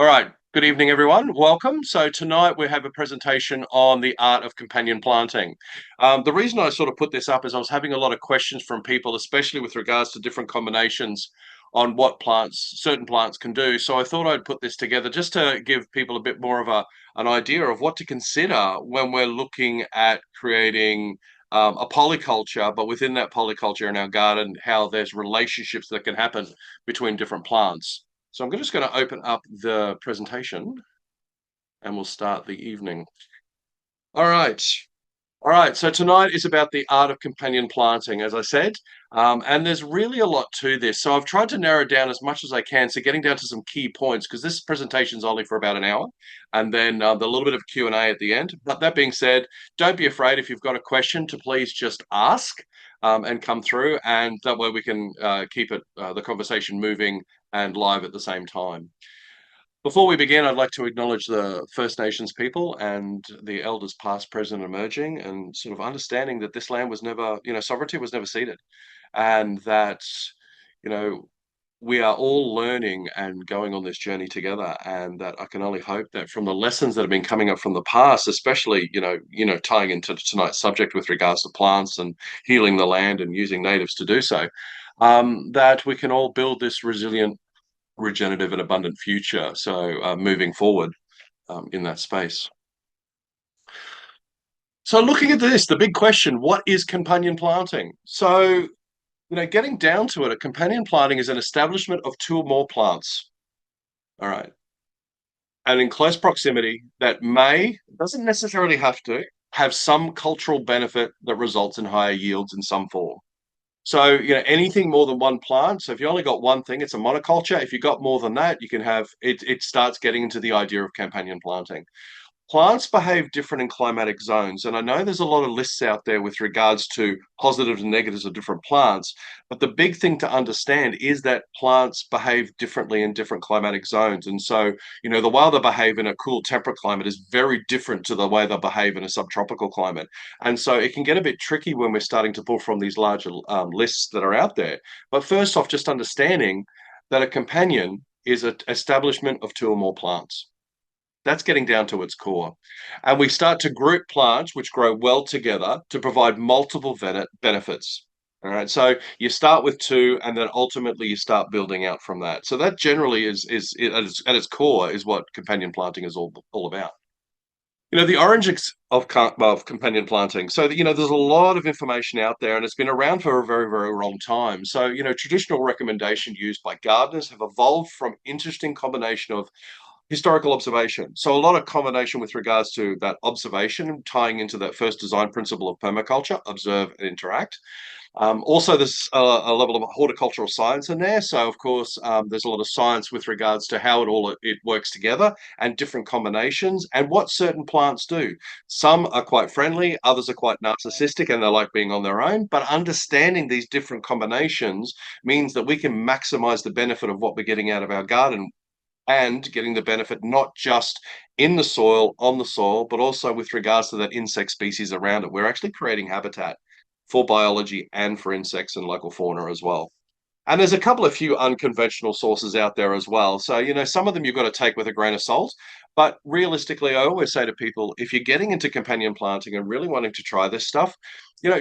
All right. Good evening, everyone. Welcome. So tonight we have a presentation on the art of companion planting. The reason I sort of put this up is I was having a lot of questions from people, especially with regards to different combinations on what certain plants can do. So I thought I'd put this together just to give people a bit more of an idea of what to consider when we're looking at creating a polyculture, but within that polyculture in our garden, how there's relationships that can happen between different plants. So I'm just going to open up the presentation and we'll start the evening. All right. All right. So tonight is about the art of companion planting, as I said. And there's really a lot to this. So I've tried to narrow down as much as I can. So getting down to some key points, because this presentation is only for about an hour. And then the little bit of Q&A at the end. But that being said, don't be afraid if you've got a question to please just ask and come through. And that way we can keep the conversation moving and live at the same time. Before we begin, I'd like to acknowledge the First Nations people and the elders past, present, and emerging, and sort of understanding that this land was never, sovereignty was never ceded, and that, you know, we are all learning and going on this journey together, and that I can only hope that from the lessons that have been coming up from the past, especially, tying into tonight's subject with regards to plants and healing the land and using natives to do so, that we can all build this resilient, regenerative and abundant future. So moving forward in that space. So looking at this, the big question, what is companion planting? So, getting down to it, a companion planting is an establishment of two or more plants. All right. And in close proximity that doesn't necessarily have to, have some cultural benefit that results in higher yields in some form. So, anything more than one plant. So if you only got one thing, it's a monoculture. If you got more than that, you can have it starts getting into the idea of companion planting. Plants behave different in climatic zones, and I know there's a lot of lists out there with regards to positives and negatives of different plants, but the big thing to understand is that plants behave differently in different climatic zones. And so, the way they behave in a cool temperate climate is very different to the way they behave in a subtropical climate. And so it can get a bit tricky when we're starting to pull from these larger lists that are out there. But first off, just understanding that a companion is an establishment of two or more plants. That's getting down to its core. And we start to group plants which grow well together to provide multiple benefits. All right. So you start with two, and then ultimately you start building out from that. So that generally is at its core is what companion planting is all about. The origins of companion planting. So, there's a lot of information out there and it's been around for a very, very long time. So, traditional recommendation used by gardeners have evolved from interesting combination of historical observation. So a lot of combination with regards to that observation, tying into that first design principle of permaculture, observe and interact. Also, there's a level of horticultural science in there. So, of course, there's a lot of science with regards to how it works together and different combinations and what certain plants do. Some are quite friendly, others are quite narcissistic and they like being on their own. But understanding these different combinations means that we can maximize the benefit of what we're getting out of our garden and getting the benefit not just in the soil, on the soil, but also with regards to that insect species around it. We're actually creating habitat for biology and for insects and local fauna as well. And there's a couple of few unconventional sources out there as well. So, some of them you've got to take with a grain of salt. But realistically, I always say to people, if you're getting into companion planting and really wanting to try this stuff,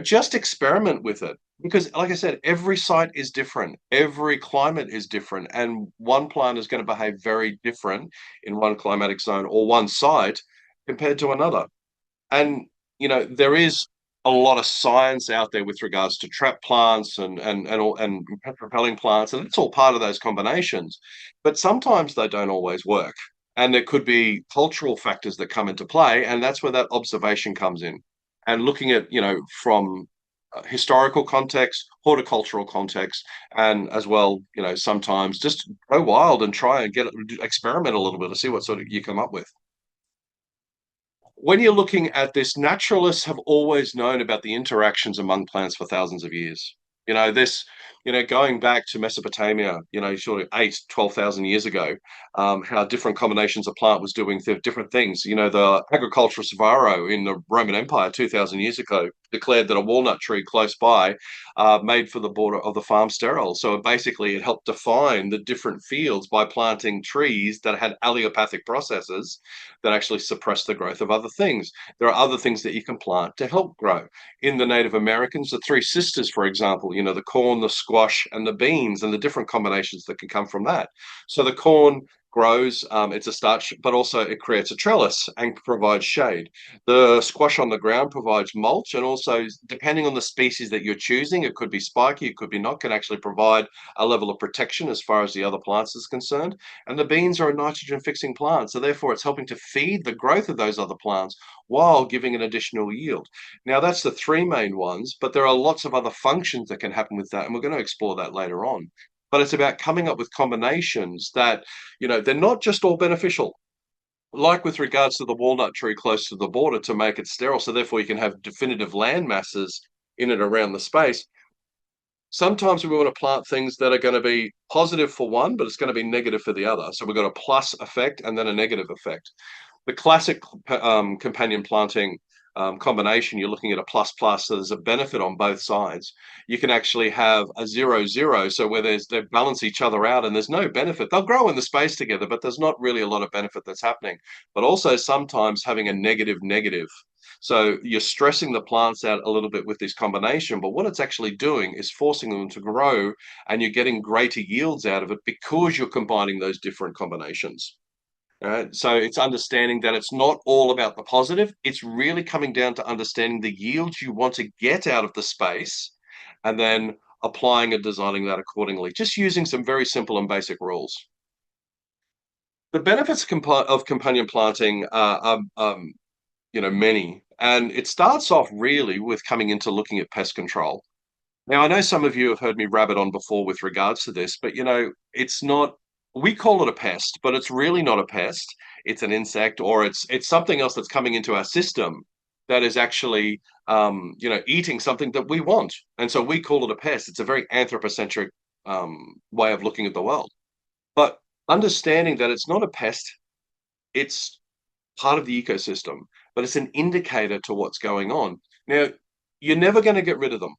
just experiment with it. Because, like I said, every site is different, every climate is different, and one plant is going to behave very different in one climatic zone or one site compared to another. And there is a lot of science out there with regards to trap plants and propelling plants, and it's all part of those combinations. But sometimes they don't always work, and there could be cultural factors that come into play, and that's where that observation comes in. And looking at from historical context, horticultural context, and as well, sometimes just go wild and try and experiment a little bit to see what sort of you come up with. When you're looking at this, naturalists have always known about the interactions among plants for thousands of years. This Going back to Mesopotamia, sort of 12,000 years ago, how different combinations of plant was doing different things. The agriculturist Varro in the Roman Empire 2,000 years ago declared that a walnut tree close by made for the border of the farm sterile. So basically, it helped define the different fields by planting trees that had allelopathic processes that actually suppress the growth of other things. There are other things that you can plant to help grow. In the Native Americans, the three sisters, for example, the corn, the squash, and the beans, and the different combinations that can come from that. So the corn grows, it's a starch, but also it creates a trellis and provides shade. The squash on the ground provides mulch, and also, depending on the species that you're choosing, it could be spiky, it could be not, can actually provide a level of protection as far as the other plants is concerned. And the beans are a nitrogen fixing plant, so therefore it's helping to feed the growth of those other plants while giving an additional yield. Now, that's the three main ones, but there are lots of other functions that can happen with that, and we're going to explore that later on. But it's about coming up with combinations that, they're not just all beneficial. Like with regards to the walnut tree close to the border to make it sterile, so therefore you can have definitive land masses in and around the space. Sometimes we want to plant things that are going to be positive for one, but it's going to be negative for the other. So we've got a plus effect and then a negative effect. The classic companion planting combination, you're looking at a plus plus, so there's a benefit on both sides. You can actually have a 0-0, so where they balance each other out and there's no benefit. They'll grow in the space together, but there's not really a lot of benefit that's happening. But also sometimes having a negative negative. So you're stressing the plants out a little bit with this combination, but what it's actually doing is forcing them to grow, and you're getting greater yields out of it because you're combining those different combinations. So it's understanding that it's not all about the positive. It's really coming down to understanding the yields you want to get out of the space and then applying and designing that accordingly, just using some very simple and basic rules. The benefits of companion planting are many, and it starts off really with coming into looking at pest control. Now, I know some of you have heard me rabbit on before with regards to this, but it's not, we call it a pest, but it's really not a pest. It's an insect, or it's something else that's coming into our system that is actually eating something that we want. And so we call it a pest. It's a very anthropocentric way of looking at the world. But understanding that it's not a pest, it's part of the ecosystem, but it's an indicator to what's going on. Now, you're never going to get rid of them.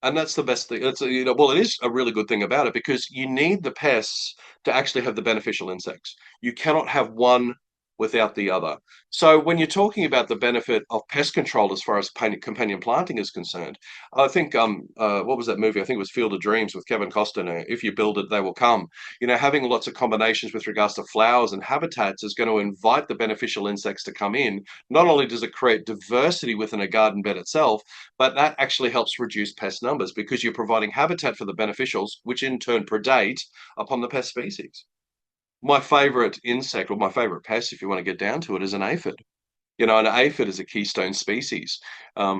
And that's the best thing. Well, it is a really good thing about it because you need the pests to actually have the beneficial insects. You cannot have one without the other. So when you're talking about the benefit of pest control as far as companion planting is concerned, I think what was that movie? I think it was Field of Dreams with Kevin Costner. If you build it, they will come. Having lots of combinations with regards to flowers and habitats is going to invite the beneficial insects to come in. Not only does it create diversity within a garden bed itself, but that actually helps reduce pest numbers because you're providing habitat for the beneficials, which in turn predate upon the pest species. My favorite insect, or my favorite pest, if you want to get down to it, is an aphid. An aphid is a keystone species.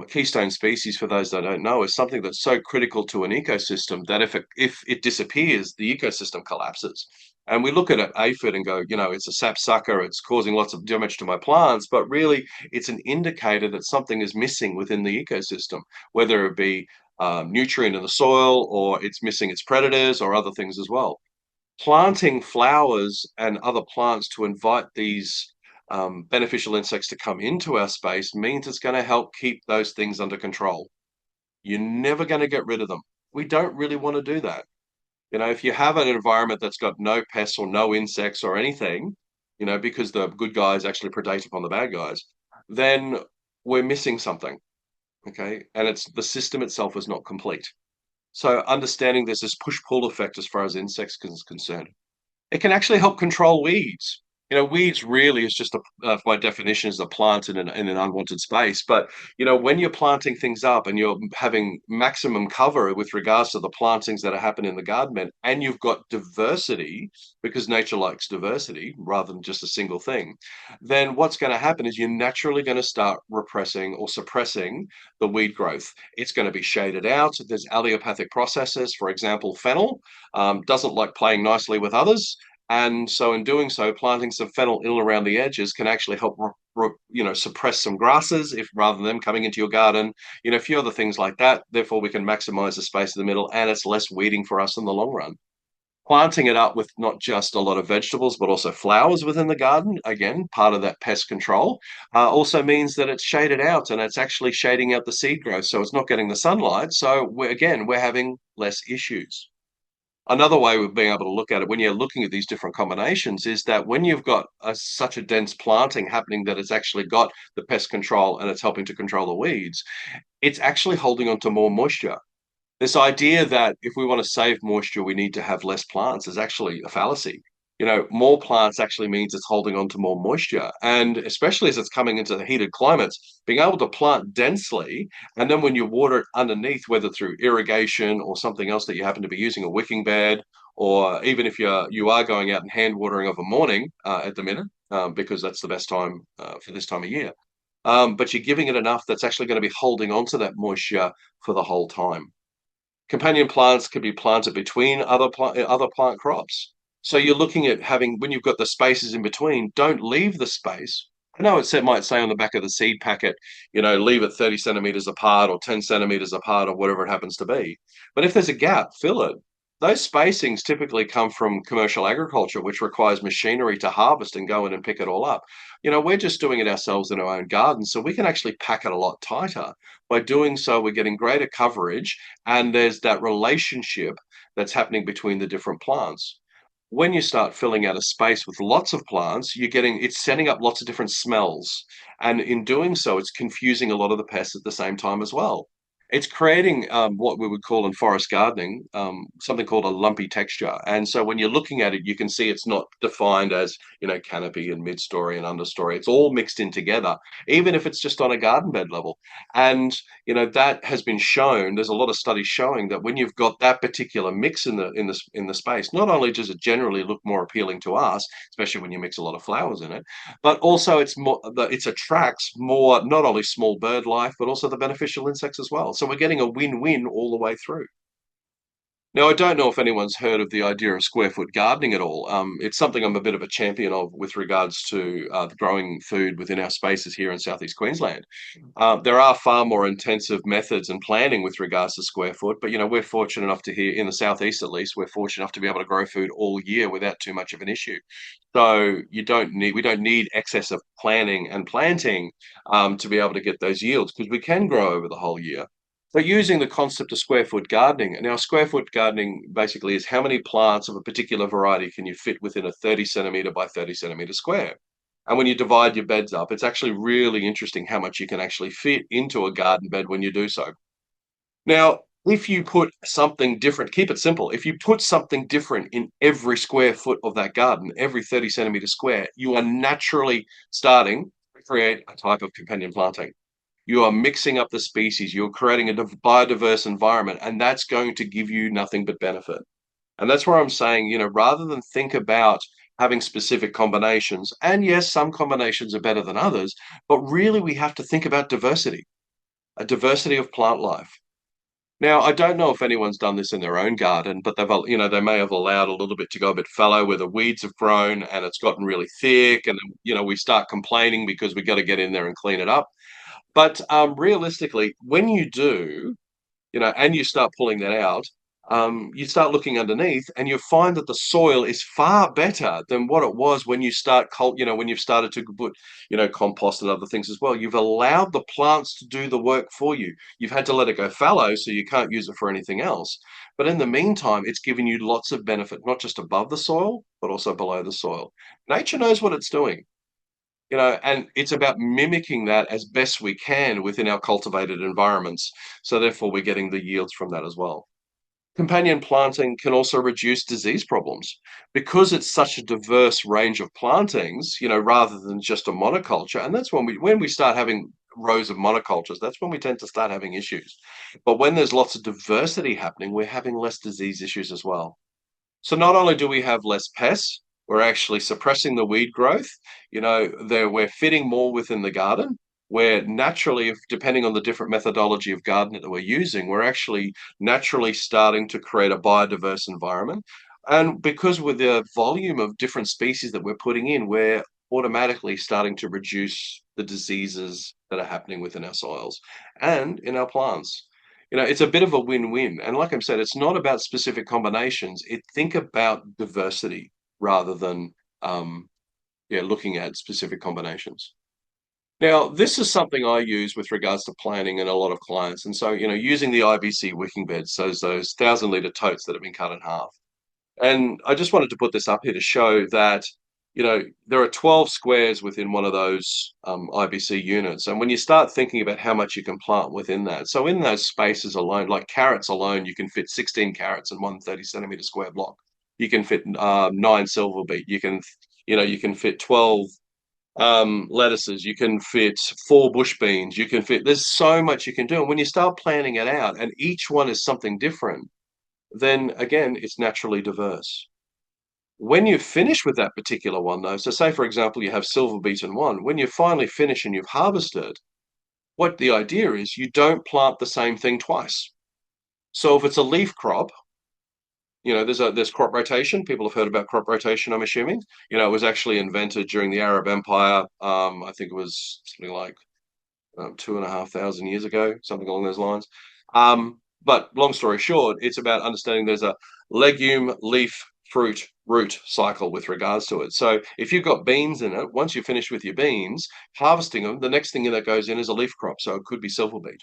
Keystone species, for those that don't know, is something that's so critical to an ecosystem that if it disappears, the ecosystem collapses. And we look at an aphid and go, it's a sap sucker, it's causing lots of damage to my plants, but really it's an indicator that something is missing within the ecosystem, whether it be nutrient in the soil, or it's missing its predators, or other things as well. Planting flowers and other plants to invite these beneficial insects to come into our space means it's going to help keep those things under control. You're never going to get rid of them. We don't really want to do that. If you have an environment that's got no pests or no insects or anything, because the good guys actually predate upon the bad guys, then we're missing something. Okay. And it's the system itself is not complete. So understanding there's this push-pull effect as far as insects is concerned. It can actually help control weeds. Weeds really is just by definition is a plant in an unwanted space. But when you're planting things up and you're having maximum cover with regards to the plantings that are happening in the garden bed, and you've got diversity because nature likes diversity rather than just a single thing, then what's going to happen is you're naturally going to start repressing or suppressing the weed growth. It's going to be shaded out. There's allelopathic processes. For example, fennel doesn't like playing nicely with others. And so in doing so, planting some fennel in around the edges can actually help suppress some grasses if rather than them coming into your garden, a few other things like that. Therefore, we can maximize the space in the middle and it's less weeding for us in the long run. Planting it up with not just a lot of vegetables, but also flowers within the garden, again, part of that pest control, also means that it's shaded out and it's actually shading out the seed growth. So it's not getting the sunlight. So we're having less issues. Another way of being able to look at it when you're looking at these different combinations is that when you've got such a dense planting happening that it's actually got the pest control and it's helping to control the weeds, it's actually holding on to more moisture. This idea that if we want to save moisture, we need to have less plants is actually a fallacy. More plants actually means it's holding on to more moisture. And especially as it's coming into the heated climates, being able to plant densely, and then when you water it underneath, whether through irrigation or something else that you happen to be using, a wicking bed, or even if you are going out and hand watering of a morning at the minute, because that's the best time for this time of year. But you're giving it enough that's actually going to be holding on to that moisture for the whole time. Companion plants can be planted between other plant crops. So you're looking at having when you've got the spaces in between, don't leave the space. I know might say on the back of the seed packet, leave it 30 centimeters apart or 10 centimeters apart or whatever it happens to be. But if there's a gap, fill it. Those spacings typically come from commercial agriculture, which requires machinery to harvest and go in and pick it all up. We're just doing it ourselves in our own garden, so we can actually pack it a lot tighter. By doing so, we're getting greater coverage and there's that relationship that's happening between the different plants. When you start filling out a space with lots of plants, it's setting up lots of different smells. And in doing so, it's confusing a lot of the pests at the same time as well. It's creating what we would call in forest gardening something called a lumpy texture. And so when you're looking at it, you can see it's not defined as, canopy and mid-story and understory. It's all mixed in together, even if it's just on a garden bed level. And that has been shown. There's a lot of studies showing that when you've got that particular mix in the space, not only does it generally look more appealing to us, especially when you mix a lot of flowers in it, but also it attracts more not only small bird life but also the beneficial insects as well. So we're getting a win-win all the way through. Now, I don't know if anyone's heard of the idea of square foot gardening at all. It's something I'm a bit of a champion of with regards to growing food within our spaces here in southeast Queensland. There are far more intensive methods and planning with regards to square foot, but we're fortunate enough to here in the southeast, at least, we're fortunate enough to be able to grow food all year without too much of an issue. So we don't need excess of planning and planting to be able to get those yields because we can grow over the whole year. But using the concept of square foot gardening, now square foot gardening basically is how many plants of a particular variety can you fit within a 30 centimeter by 30 centimeter square. And when you divide your beds up, it's actually really interesting how much you can actually fit into a garden bed when you do so. Now, if you put something different, keep it simple. If you put something different in every square foot of that garden, every 30 centimeter square, you are naturally starting to create a type of companion planting. You are mixing up the species, you're creating a biodiverse environment, and that's going to give you nothing but benefit. And that's where I'm saying, rather than think about having specific combinations, and yes, some combinations are better than others, but really we have to think about diversity, a diversity of plant life. Now, I don't know if anyone's done this in their own garden, but they may have allowed a little bit to go a bit fallow where the weeds have grown and it's gotten really thick, and we start complaining because we got to get in there and clean it up. But realistically, when you do, and you start pulling that out, you start looking underneath, and you find that the soil is far better than what it was when when you've started to put, compost and other things as well. You've allowed the plants to do the work for you. You've had to let it go fallow, so you can't use it for anything else. But in the meantime, it's given you lots of benefit, not just above the soil, but also below the soil. Nature knows what it's doing. And it's about mimicking that as best we can within our cultivated environments. So therefore, we're getting the yields from that as well. Companion planting can also reduce disease problems because it's such a diverse range of plantings, rather than just a monoculture. And that's when we start having rows of monocultures, that's when we tend to start having issues. But when there's lots of diversity happening, we're having less disease issues as well. So not only do we have less pests, we're actually suppressing the weed growth. We're fitting more within the garden. Where naturally, if depending on the different methodology of gardening that we're using, we're actually naturally starting to create a biodiverse environment. And because with the volume of different species that we're putting in, we're automatically starting to reduce the diseases that are happening within our soils and in our plants. It's a bit of a win-win. And like I said, it's not about specific combinations. Think about diversity rather than looking at specific combinations. Now, this is something I use with regards to planting and a lot of clients. And so, using the IBC wicking beds, so those 1,000 litre totes that have been cut in half. And I just wanted to put this up here to show that, there are 12 squares within one of those IBC units. And when you start thinking about how much you can plant within that, so in those spaces alone, like carrots alone, you can fit 16 carrots in one 30 centimetre square block. You can fit 9 silver beet. You can fit 12 lettuces. You can fit 4 bush beans. There's so much you can do. And when you start planning it out, and each one is something different, then again, it's naturally diverse. When you finish with that particular one, though, so say for example, you have silver beet in one, when you finally finish and you've harvested, what the idea is you don't plant the same thing twice. So if it's a leaf crop, there's crop rotation. People have heard about crop rotation, I'm assuming. It was actually invented during the Arab Empire. I think it was something like 2,500 years ago, something along those lines. But long story short, it's about understanding there's a legume, leaf, fruit, root cycle with regards to it. So if you've got beans in it, once you're finished with your beans, harvesting them, the next thing that goes in is a leaf crop. So it could be silver beet.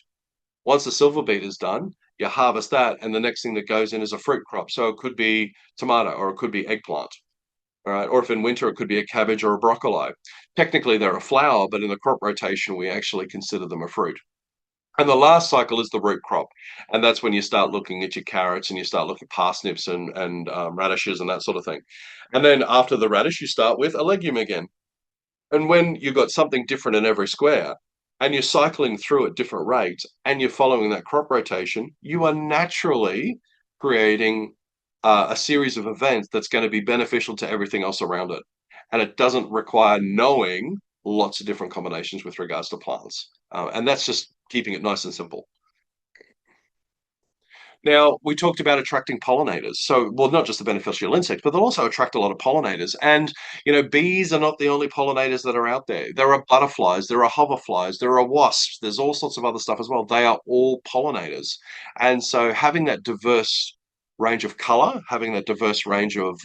Once the silver beet is done, you harvest that, and the next thing that goes in is a fruit crop. So it could be tomato or it could be eggplant. All right. Or if in winter it could be a cabbage or a broccoli. Technically, they're a flower, but in the crop rotation, we actually consider them a fruit. And the last cycle is the root crop. And that's when you start looking at your carrots and you start looking at parsnips and radishes and that sort of thing. And then after the radish, you start with a legume again. And when you've got something different in every square and you're cycling through at different rates and you're following that crop rotation, you are naturally creating a series of events that's going to be beneficial to everything else around it. And it doesn't require knowing lots of different combinations with regards to plants. And that's just keeping it nice and simple. Now, we talked about attracting pollinators. So, well, not just the beneficial insects, but they'll also attract a lot of pollinators. And, bees are not the only pollinators that are out there. There are butterflies, there are hoverflies, there are wasps, there's all sorts of other stuff as well. They are all pollinators. And so having that diverse range of color, having that diverse range of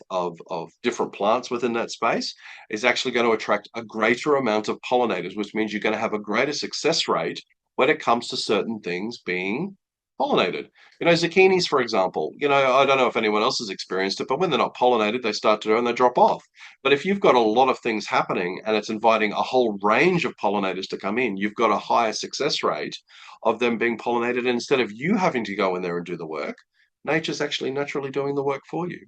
different plants within that space is actually going to attract a greater amount of pollinators, which means you're going to have a greater success rate when it comes to certain things being pollinated. Zucchinis, for example, I don't know if anyone else has experienced it, but when they're not pollinated, they start to and they drop off. But if you've got a lot of things happening and it's inviting a whole range of pollinators to come in, you've got a higher success rate of them being pollinated. And instead of you having to go in there and do the work, nature's actually naturally doing the work for you.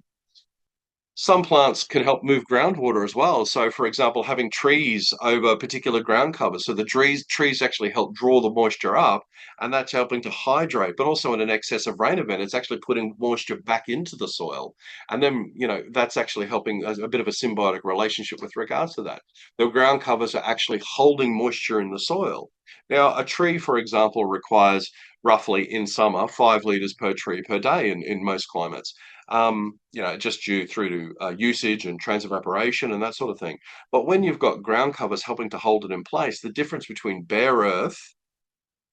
Some plants can help move groundwater as well. So, for example, having trees over particular ground covers. So the trees actually help draw the moisture up, and that's helping to hydrate. But also in an excessive rain event, it's actually putting moisture back into the soil. And then, that's actually helping a bit of a symbiotic relationship with regards to that. The ground covers are actually holding moisture in the soil. Now, a tree, for example, requires roughly in summer 5 litres per tree per day in most climates, just due through to usage and transevaporation and that sort of thing. But when you've got ground covers helping to hold it in place, the difference between bare earth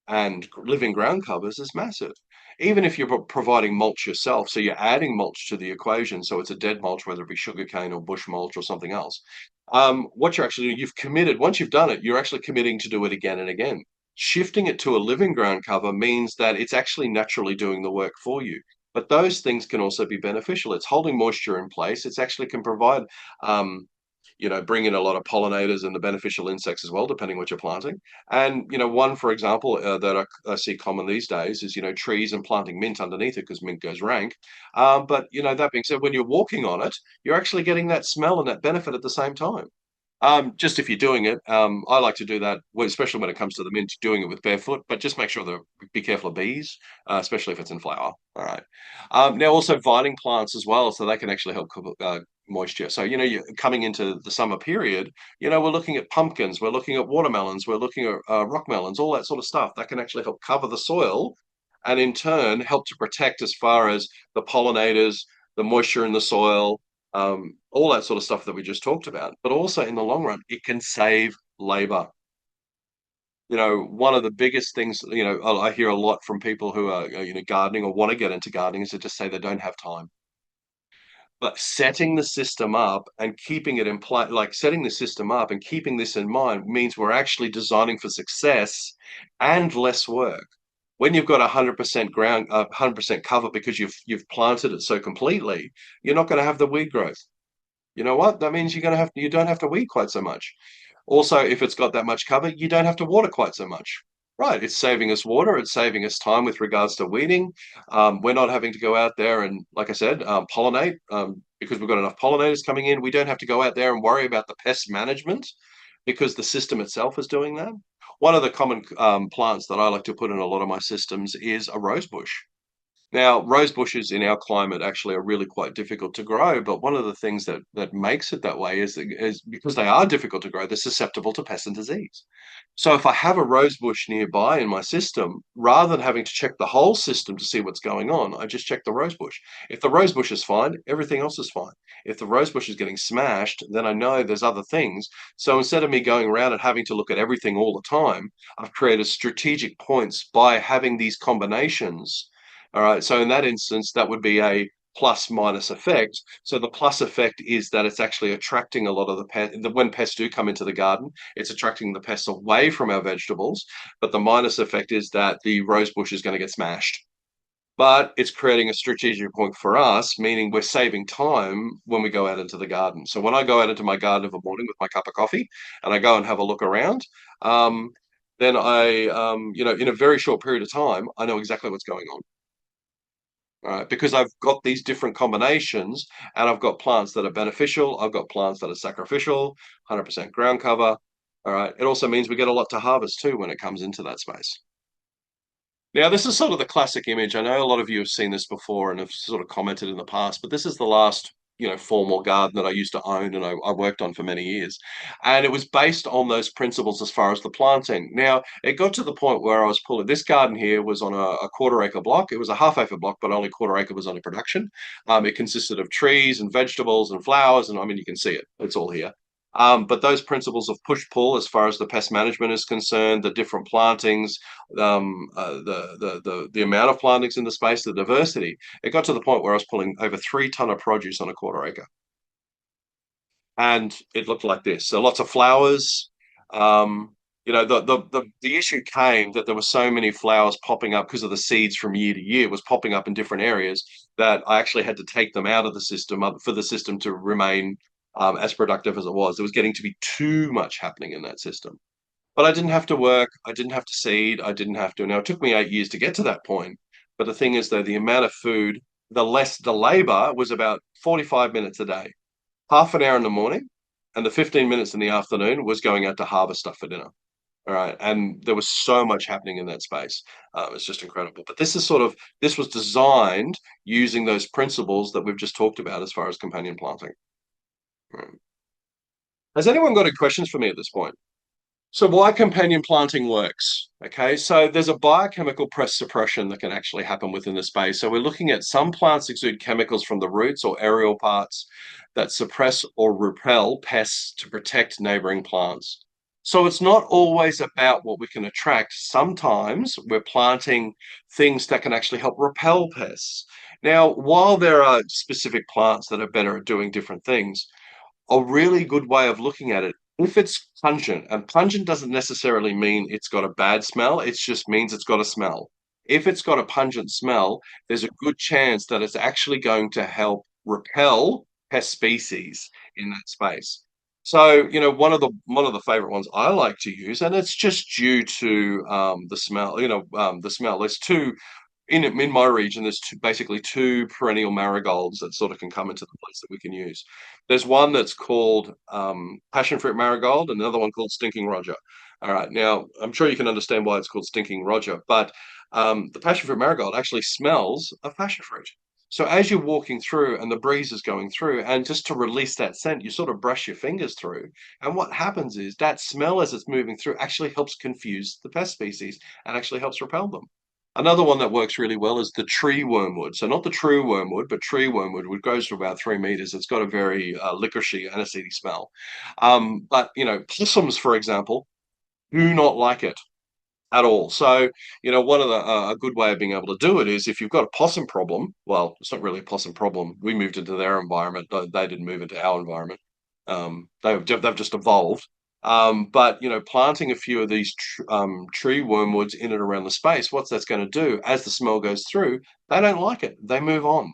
and living ground covers is massive. Even if you're providing mulch yourself, so you're adding mulch to the equation, so it's a dead mulch, whether it be sugarcane or bush mulch or something else. What you're actually doing, you've committed, once you've done it, you're actually committing to do it again and again. Shifting it to a living ground cover means that it's actually naturally doing the work for you. But those things can also be beneficial. It's holding moisture in place. It's actually can provide um, bring in a lot of pollinators and the beneficial insects as well, depending what you're planting. And, one, for example, that I see common these days is, trees and planting mint underneath it because mint goes rank. But, that being said, when you're walking on it, you're actually getting that smell and that benefit at the same time. Just if you're doing it, I like to do that, especially when it comes to the mint, doing it with barefoot, but just make sure be careful of bees, especially if it's in flower. All right. Now also vining plants as well, so they can actually help moisture. So, you're coming into the summer period, we're looking at pumpkins, we're looking at watermelons, we're looking at rock melons, all that sort of stuff that can actually help cover the soil and in turn help to protect as far as the pollinators, the moisture in the soil, all that sort of stuff that we just talked about. But also in the long run, it can save labor. One of the biggest things, I hear a lot from people who are, gardening or want to get into gardening is to just say they don't have time. But setting the system up and keeping it in place, like setting the system up and keeping this in mind means we're actually designing for success and less work. When you've got 100% ground, 100% cover because you've planted it so completely, you're not going to have the weed growth. You know what? That means you don't have to weed quite so much. Also, if it's got that much cover, you don't have to water quite so much. Right, it's saving us water, it's saving us time with regards to weeding. We're not having to go out there and, like I said, pollinate because we've got enough pollinators coming in. We don't have to go out there and worry about the pest management because the system itself is doing that. One of the common plants that I like to put in a lot of my systems is a rose bush. Now, rose bushes in our climate actually are really quite difficult to grow, but one of the things that makes it that way is because they are difficult to grow, they're susceptible to pest and disease. So if I have a rose bush nearby in my system, rather than having to check the whole system to see what's going on, I just check the rose bush. If the rose bush is fine, everything else is fine. If the rose bush is getting smashed, then I know there's other things. So instead of me going around and having to look at everything all the time, I've created strategic points by having these combinations. All right. So in that instance, that would be a plus minus effect. So the plus effect is that it's actually attracting a lot of the pests. When pests do come into the garden, it's attracting the pests away from our vegetables. But the minus effect is that the rose bush is going to get smashed. But it's creating a strategic point for us, meaning we're saving time when we go out into the garden. So when I go out into my garden of a morning with my cup of coffee and I go and have a look around, then in a very short period of time, I know exactly what's going on. Because I've got these different combinations and I've got plants that are beneficial, I've got plants that are sacrificial, 100% ground cover. All right. It also means we get a lot to harvest too when it comes into that space. Now, this is sort of the classic image. I know a lot of you have seen this before and have sort of commented in the past, but this is the last, formal garden that I used to own and I worked on for many years. And it was based on those principles as far as the planting. Now, it got to the point where I was pulling this garden here was on a quarter acre block. It was a half acre block, but only quarter acre was under production. It consisted of trees and vegetables and flowers, and I mean, you can see it, it's all here. But those principles of push-pull, as far as the pest management is concerned, the different plantings, the amount of plantings in the space, the diversity, it got to the point where I was pulling over 3 ton of produce on a quarter acre, and it looked like this. So lots of flowers. The issue came that there were so many flowers popping up because of the seeds from year to year was popping up in different areas that I actually had to take them out of the system for the system to remain as productive as it was. There was getting to be too much happening in that system. But I didn't have to work, I didn't have to seed, I didn't have to. Now, it took me 8 years to get to that point. But the thing is, though, the amount of food, the labor was about 45 minutes a day, half an hour in the morning, and the 15 minutes in the afternoon was going out to harvest stuff for dinner. All right. And there was so much happening in that space. It's just incredible. But this was designed using those principles that we've just talked about as far as companion planting. Right. Has anyone got any questions for me at this point? So why companion planting works? Okay, so there's a biochemical pest suppression that can actually happen within the space. So we're looking at some plants exude chemicals from the roots or aerial parts that suppress or repel pests to protect neighboring plants. So it's not always about what we can attract. Sometimes we're planting things that can actually help repel pests. Now, while there are specific plants that are better at doing different things, a really good way of looking at it, if it's pungent, and pungent doesn't necessarily mean it's got a bad smell, it just means it's got a smell. If it's got a pungent smell, there's a good chance that it's actually going to help repel pest species in that space. So, one of the favorite ones I like to use, and it's just due to the smell. The smell. There's two in my region, there's basically two perennial marigolds that sort of can come into the place that we can use. There's one that's called passion fruit marigold, and another one called stinking Roger. All right, now I'm sure you can understand why it's called stinking Roger, but the passion fruit marigold actually smells of passion fruit. So as you're walking through and the breeze is going through, and just to release that scent, you sort of brush your fingers through. And what happens is that smell as it's moving through actually helps confuse the pest species and actually helps repel them. Another one that works really well is the tree wormwood. So not the true wormwood, but tree wormwood, which goes to about 3 meters. It's got a very licoricey, aniseedy smell. But possums, for example, do not like it at all. So, one of the a good way of being able to do it is if you've got a possum problem. Well, it's not really a possum problem. We moved into their environment. They didn't move into our environment. They've just evolved. But planting a few of these tree wormwoods in and around the space, what's that's going to do as the smell goes through, they don't like it. They move on.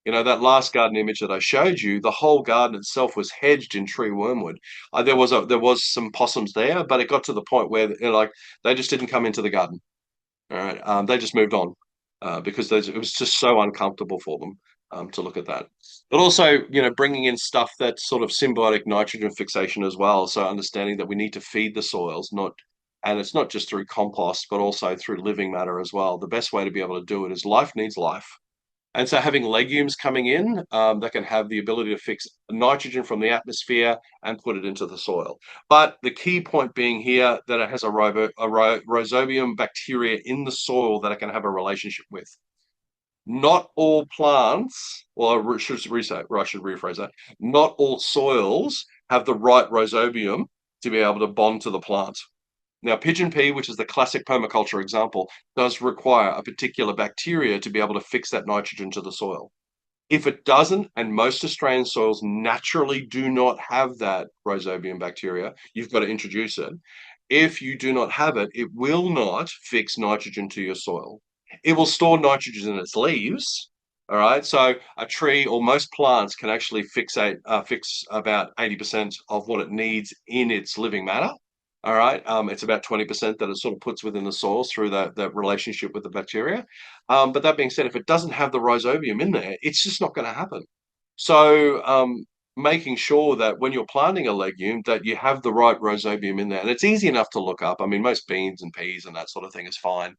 That last garden image that I showed you, the whole garden itself was hedged in tree wormwood. There was some possums there, but it got to the point where like they just didn't come into the garden. All right, they just moved on because it was just so uncomfortable for them to look at that. But also, bringing in stuff that's sort of symbiotic nitrogen fixation as well. So understanding that we need to feed the soils, and it's not just through compost, but also through living matter as well. The best way to be able to do it is life needs life. And so having legumes coming in that can have the ability to fix nitrogen from the atmosphere and put it into the soil. But the key point being here that it has a rhizobium bacteria in the soil that it can have a relationship with. Not all plants, or I should rephrase that, not all soils have the right rhizobium to be able to bond to the plant. Now, pigeon pea, which is the classic permaculture example, does require a particular bacteria to be able to fix that nitrogen to the soil. If it doesn't, and most Australian soils naturally do not have that rhizobium bacteria, you've got to introduce it. If you do not have it, it will not fix nitrogen to your soil. It will store nitrogen in its leaves. All right. So a tree or most plants can actually fix about 80% of what it needs in its living matter. All right. It's about 20% that it sort of puts within the soil through that relationship with the bacteria. But that being said, if it doesn't have the rhizobium in there, it's just not going to happen. So making sure that when you're planting a legume, that you have the right rhizobium in there, and it's easy enough to look up. I mean, most beans and peas and that sort of thing is fine.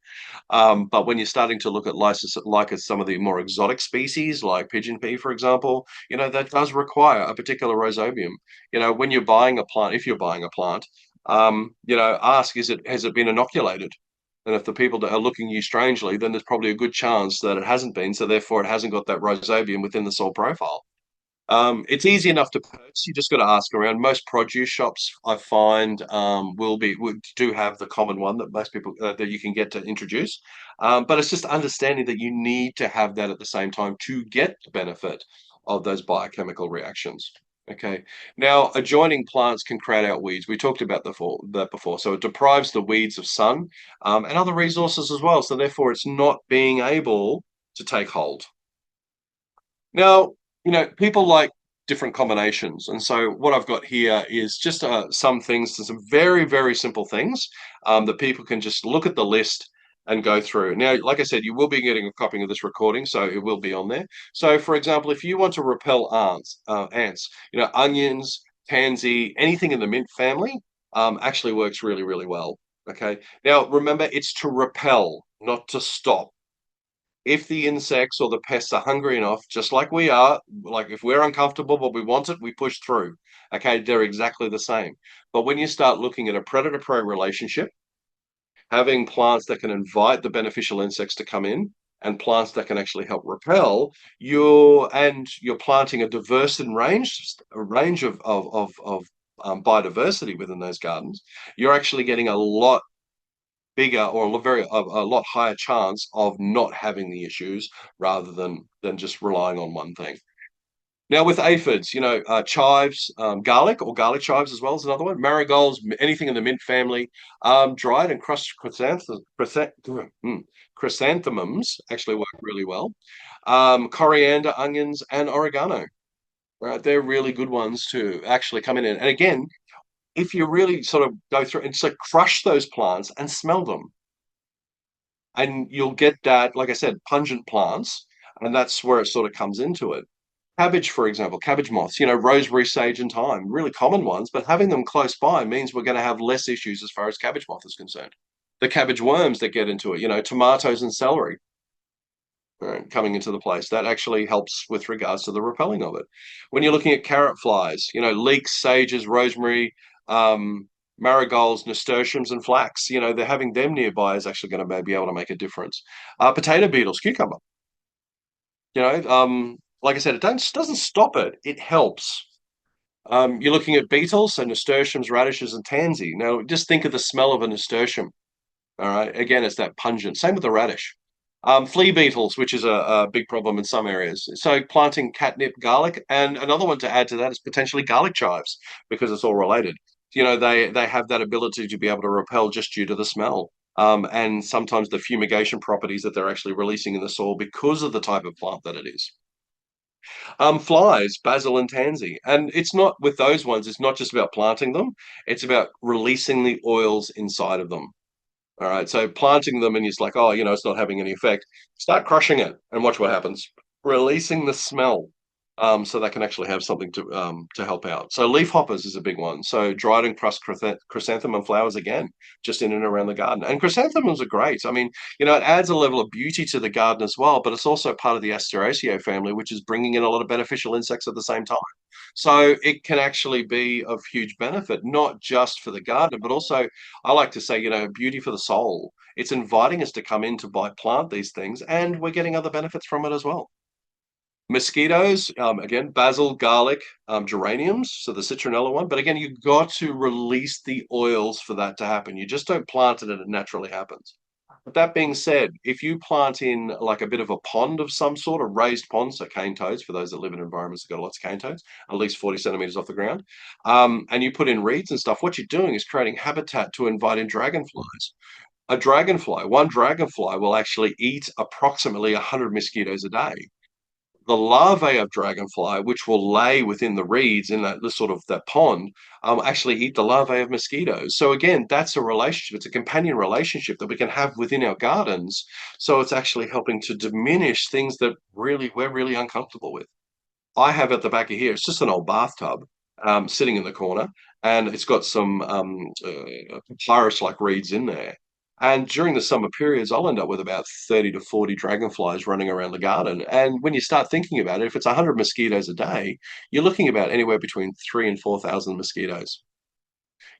But when you're starting to look at like some of the more exotic species, like pigeon pea, for example, that does require a particular rhizobium. When you're buying a plant, if you're buying a plant, ask, has it been inoculated? And if the people that are looking at you strangely, then there's probably a good chance that it hasn't been. So therefore, it hasn't got that rhizobium within the soil profile. It's easy enough to purchase. You just got to ask around. Most produce shops, I find, do have the common one that most people that you can get to introduce. But it's just understanding that you need to have that at the same time to get the benefit of those biochemical reactions. Okay. Now, adjoining plants can crowd out weeds. We talked about that before. So it deprives the weeds of sun and other resources as well. So therefore, it's not being able to take hold. Now, people like different combinations. And so what I've got here is just some things, some very, very simple things that people can just look at the list and go through. Now, like I said, you will be getting a copy of this recording, so it will be on there. So, for example, if you want to repel ants, onions, tansy, anything in the mint family actually works really, really well. Okay. Now, remember, it's to repel, not to stop. If the insects or the pests are hungry enough, just like we are, like if we're uncomfortable but we want it, we push through. Okay, they're exactly the same. But when you start looking at a predator-prey relationship, having plants that can invite the beneficial insects to come in and plants that can actually help repel, you're planting a diverse and a range of biodiversity within those gardens, you're actually getting a lot bigger or a lot higher chance of not having the issues rather than just relying on one thing. Now with aphids, chives, garlic or garlic chives as well is another one. Marigolds, anything in the mint family, dried and crushed chrysanthemums actually work really well. Coriander, onions, and oregano. Right, they're really good ones to actually come in. And again, if you really sort of go through and so crush those plants and smell them, and you'll get that, like I said, pungent plants, and that's where it sort of comes into it. Cabbage, for example, cabbage moths, rosemary, sage, and thyme, really common ones, but having them close by means we're going to have less issues as far as cabbage moth is concerned. The cabbage worms that get into it, tomatoes and celery, right, coming into the place, that actually helps with regards to the repelling of it. When you're looking at carrot flies, leeks, sages, rosemary, marigolds, nasturtiums, and flax. They're having them nearby is actually going to be able to make a difference. Potato beetles, cucumber. Like I said, it doesn't stop it. It helps. You're looking at beetles, so nasturtiums, radishes, and tansy. Now, just think of the smell of a nasturtium. All right. Again, it's that pungent. Same with the radish. Flea beetles, which is a big problem in some areas. So planting catnip, garlic, and another one to add to that is potentially garlic chives because it's all related. They have that ability to be able to repel just due to the smell. And sometimes the fumigation properties that they're actually releasing in the soil because of the type of plant that it is. Flies, basil and tansy. And it's not with those ones, it's not just about planting them, it's about releasing the oils inside of them. All right. So planting them and it's like, oh, it's not having any effect. Start crushing it and watch what happens. Releasing the smell. So that can actually have something to help out. So leaf hoppers is a big one. So dried and crushed chrysanthemum flowers again, just in and around the garden. And chrysanthemums are great. I mean, it adds a level of beauty to the garden as well, but it's also part of the Asteraceae family, which is bringing in a lot of beneficial insects at the same time. So it can actually be of huge benefit, not just for the garden, but also I like to say, beauty for the soul. It's inviting us to come in to buy plant these things, and we're getting other benefits from it as well. Mosquitoes, again, basil, garlic, geraniums, so the citronella one. But again, you've got to release the oils for that to happen. You just don't plant it and it naturally happens. But that being said, if you plant in like a bit of a pond of some sort, a raised pond, so cane toads, for those that live in environments that got lots of cane toads, at least 40 centimeters off the ground, and you put in reeds and stuff, what you're doing is creating habitat to invite in dragonflies. One dragonfly will actually eat approximately 100 mosquitoes a day. The larvae of dragonfly, which will lay within the reeds in that sort of that pond, actually eat the larvae of mosquitoes. So again, that's a relationship. It's a companion relationship that we can have within our gardens. So it's actually helping to diminish things that we're really uncomfortable with. I have at the back of here, it's just an old bathtub sitting in the corner, and it's got some papyrus-like reeds in there. And during the summer periods, I'll end up with about 30 to 40 dragonflies running around the garden. And when you start thinking about it, if it's 100 mosquitoes a day, you're looking about anywhere between 3 and 4,000 mosquitoes.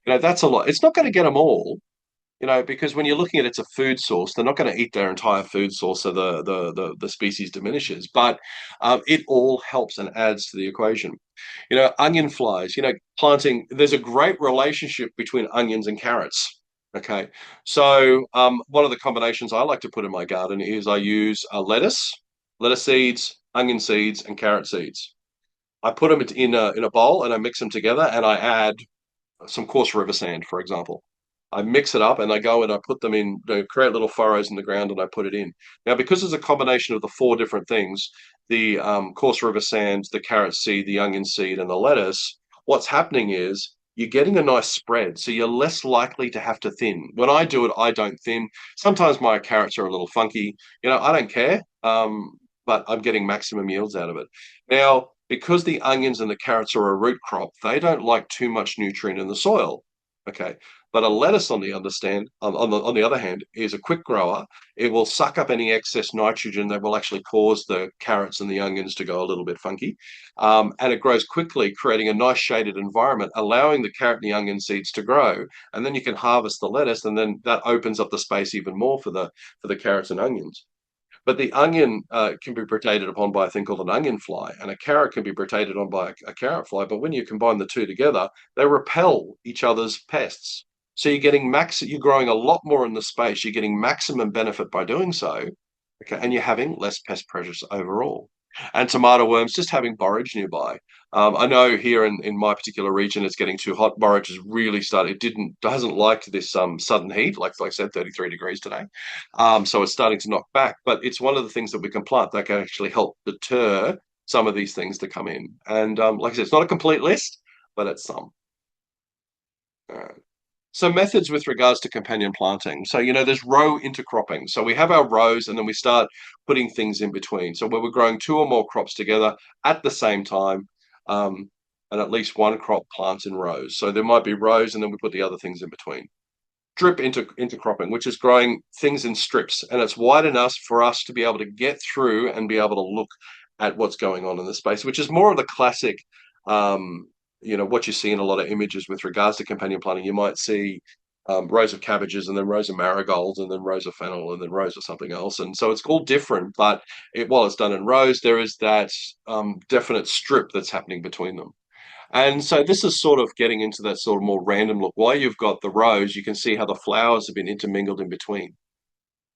That's a lot. It's not going to get them all, because when you're looking at it's a food source, they're not going to eat their entire food source, so the species diminishes. But it all helps and adds to the equation. Onion flies. Planting. There's a great relationship between onions and carrots. Okay, so one of the combinations I like to put in my garden is I use lettuce seeds, onion seeds, and carrot seeds. I put them in a bowl and I mix them together, and I add some coarse river sand, for example. I mix it up and I go and I put them in, create little furrows in the ground and I put it in. Now, because it's a combination of the four different things, the coarse river sand, the carrot seed, the onion seed, and the lettuce, what's happening is you're getting a nice spread. So you're less likely to have to thin. When I do it, I don't thin. Sometimes my carrots are a little funky. I don't care, but I'm getting maximum yields out of it. Now, because the onions and the carrots are a root crop, they don't like too much nutrient in the soil. Okay. But a lettuce, on the other hand, is a quick grower. It will suck up any excess nitrogen that will actually cause the carrots and the onions to go a little bit funky. And it grows quickly, creating a nice shaded environment, allowing the carrot and the onion seeds to grow. And then you can harvest the lettuce, and then that opens up the space even more for the carrots and onions. But the onion can be predated upon by a thing called an onion fly, and a carrot can be predated on by a carrot fly. But when you combine the two together, they repel each other's pests. So you're growing a lot more in the space. You're getting maximum benefit by doing so. Okay, and you're having less pest pressures overall. And tomato worms, just having borage nearby. I know here in my particular region, it's getting too hot. Borage has really started. Doesn't like this sudden heat, like I said, 33 degrees today. So it's starting to knock back. But it's one of the things that we can plant that can actually help deter some of these things to come in. And like I said, it's not a complete list, but it's some. All right. So methods with regards to companion planting. So, there's row intercropping. So we have our rows and then we start putting things in between. So where we're growing two or more crops together at the same time, and at least one crop plants in rows. So there might be rows and then we put the other things in between. Drip intercropping, which is growing things in strips, and it's wide enough for us to be able to get through and be able to look at what's going on in the space, which is more of the classic what you see in a lot of images with regards to companion planting, you might see rows of cabbages and then rows of marigolds and then rows of fennel and then rows of something else. And so it's all different, but while it's done in rows, there is that definite strip that's happening between them. And so this is sort of getting into that sort of more random look. While you've got the rows, you can see how the flowers have been intermingled in between.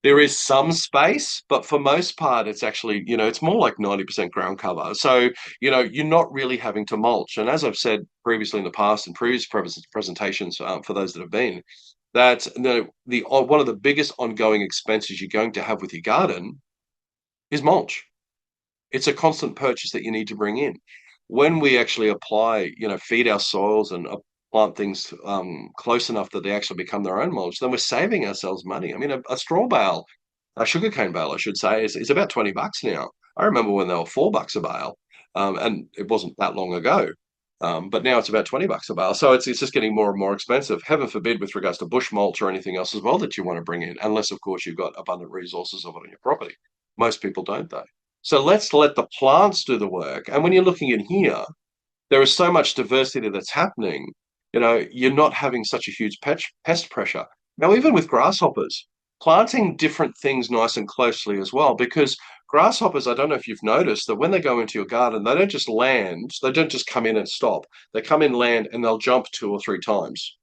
There is some space, but for most part, it's actually, it's more like 90% ground cover. So, you're not really having to mulch. And as I've said previously in the past, in previous presentations, for those that have been, that the one of the biggest ongoing expenses you're going to have with your garden is mulch. It's a constant purchase that you need to bring in. When we actually apply, feed our soils and plant things close enough that they actually become their own mulch, then we're saving ourselves money. I mean, a straw bale, a sugarcane bale, I should say, is about $20 now. I remember when they were $4 a bale, and it wasn't that long ago. But now it's about $20 a bale. So it's just getting more and more expensive. Heaven forbid with regards to bush mulch or anything else as well that you want to bring in, unless, of course, you've got abundant resources of it on your property. Most people don't, though. So let's let the plants do the work. And when you're looking in here, there is so much diversity that's happening. You're not having such a huge pest pressure. Now, even with grasshoppers, planting different things nice and closely as well, because grasshoppers, I don't know if you've noticed that when they go into your garden, they don't just land, they don't just come in and stop. They come in, land, and they'll jump 2 or 3 times.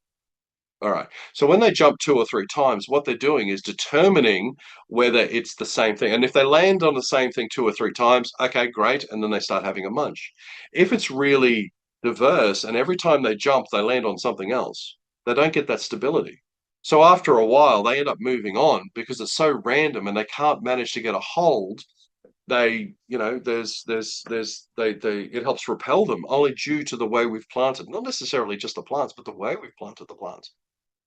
All right. So when they jump 2 or 3 times, what they're doing is determining whether it's the same thing. And if they land on the same thing 2 or 3 times, okay, great. And then they start having a munch. If it's really diverse and every time they jump, they land on something else, they don't get that stability. So after a while, they end up moving on because it's so random and they can't manage to get a hold. It helps repel them only due to the way we've planted, not necessarily just the plants, but the way we've planted the plants.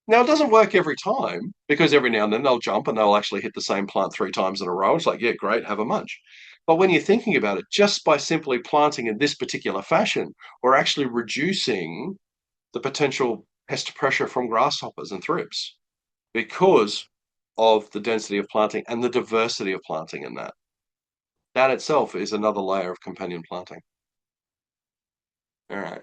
Now, it doesn't work every time because every now and then they'll jump and they'll actually hit the same plant 3 times in a row. It's like, yeah, great, have a munch. But when you're thinking about it, just by simply planting in this particular fashion, we're actually reducing the potential pest pressure from grasshoppers and thrips because of the density of planting and the diversity of planting in that. That itself is another layer of companion planting. All right.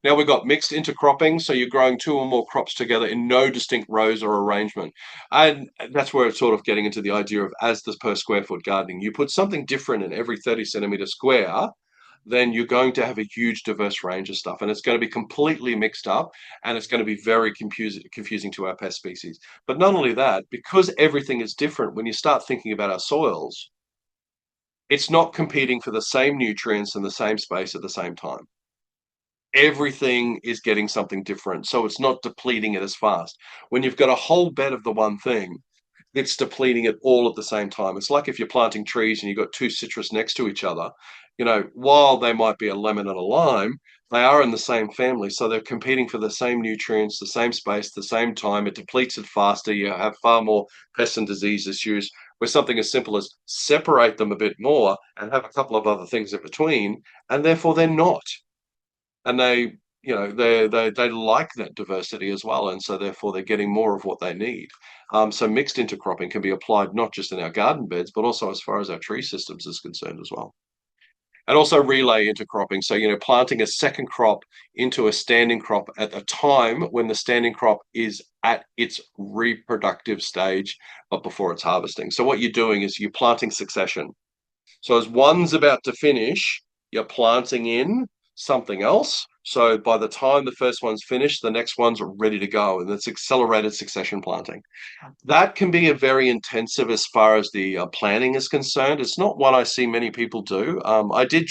Now we've got mixed intercropping, so you're growing 2 or more crops together in no distinct rows or arrangement. And that's where it's sort of getting into the idea of as the per square foot gardening. You put something different in every 30 centimeter square, then you're going to have a huge diverse range of stuff. And it's going to be completely mixed up and it's going to be very confusing to our pest species. But not only that, because everything is different, when you start thinking about our soils, it's not competing for the same nutrients in the same space at the same time. Everything is getting something different. So it's not depleting it as fast. When you've got a whole bed of the one thing, it's depleting it all at the same time. It's like if you're planting trees and you've got 2 citrus next to each other, while they might be a lemon and a lime, they are in the same family. So they're competing for the same nutrients, the same space, the same time. It depletes it faster. You have far more pest and disease issues. Where something as simple as separate them a bit more and have a couple of other things in between, and therefore they're not. And they like that diversity as well, and so therefore they're getting more of what they need. So mixed intercropping can be applied not just in our garden beds, but also as far as our tree systems is concerned as well. And also relay intercropping. So, planting a second crop into a standing crop at a time when the standing crop is at its reproductive stage, but before it's harvesting. So what you're doing is you're planting succession. So as one's about to finish, you're planting in something else. So by the time the first one's finished, the next one's ready to go. And it's accelerated succession planting. That can be a very intensive as far as the planning is concerned. It's not one I see many people do. I did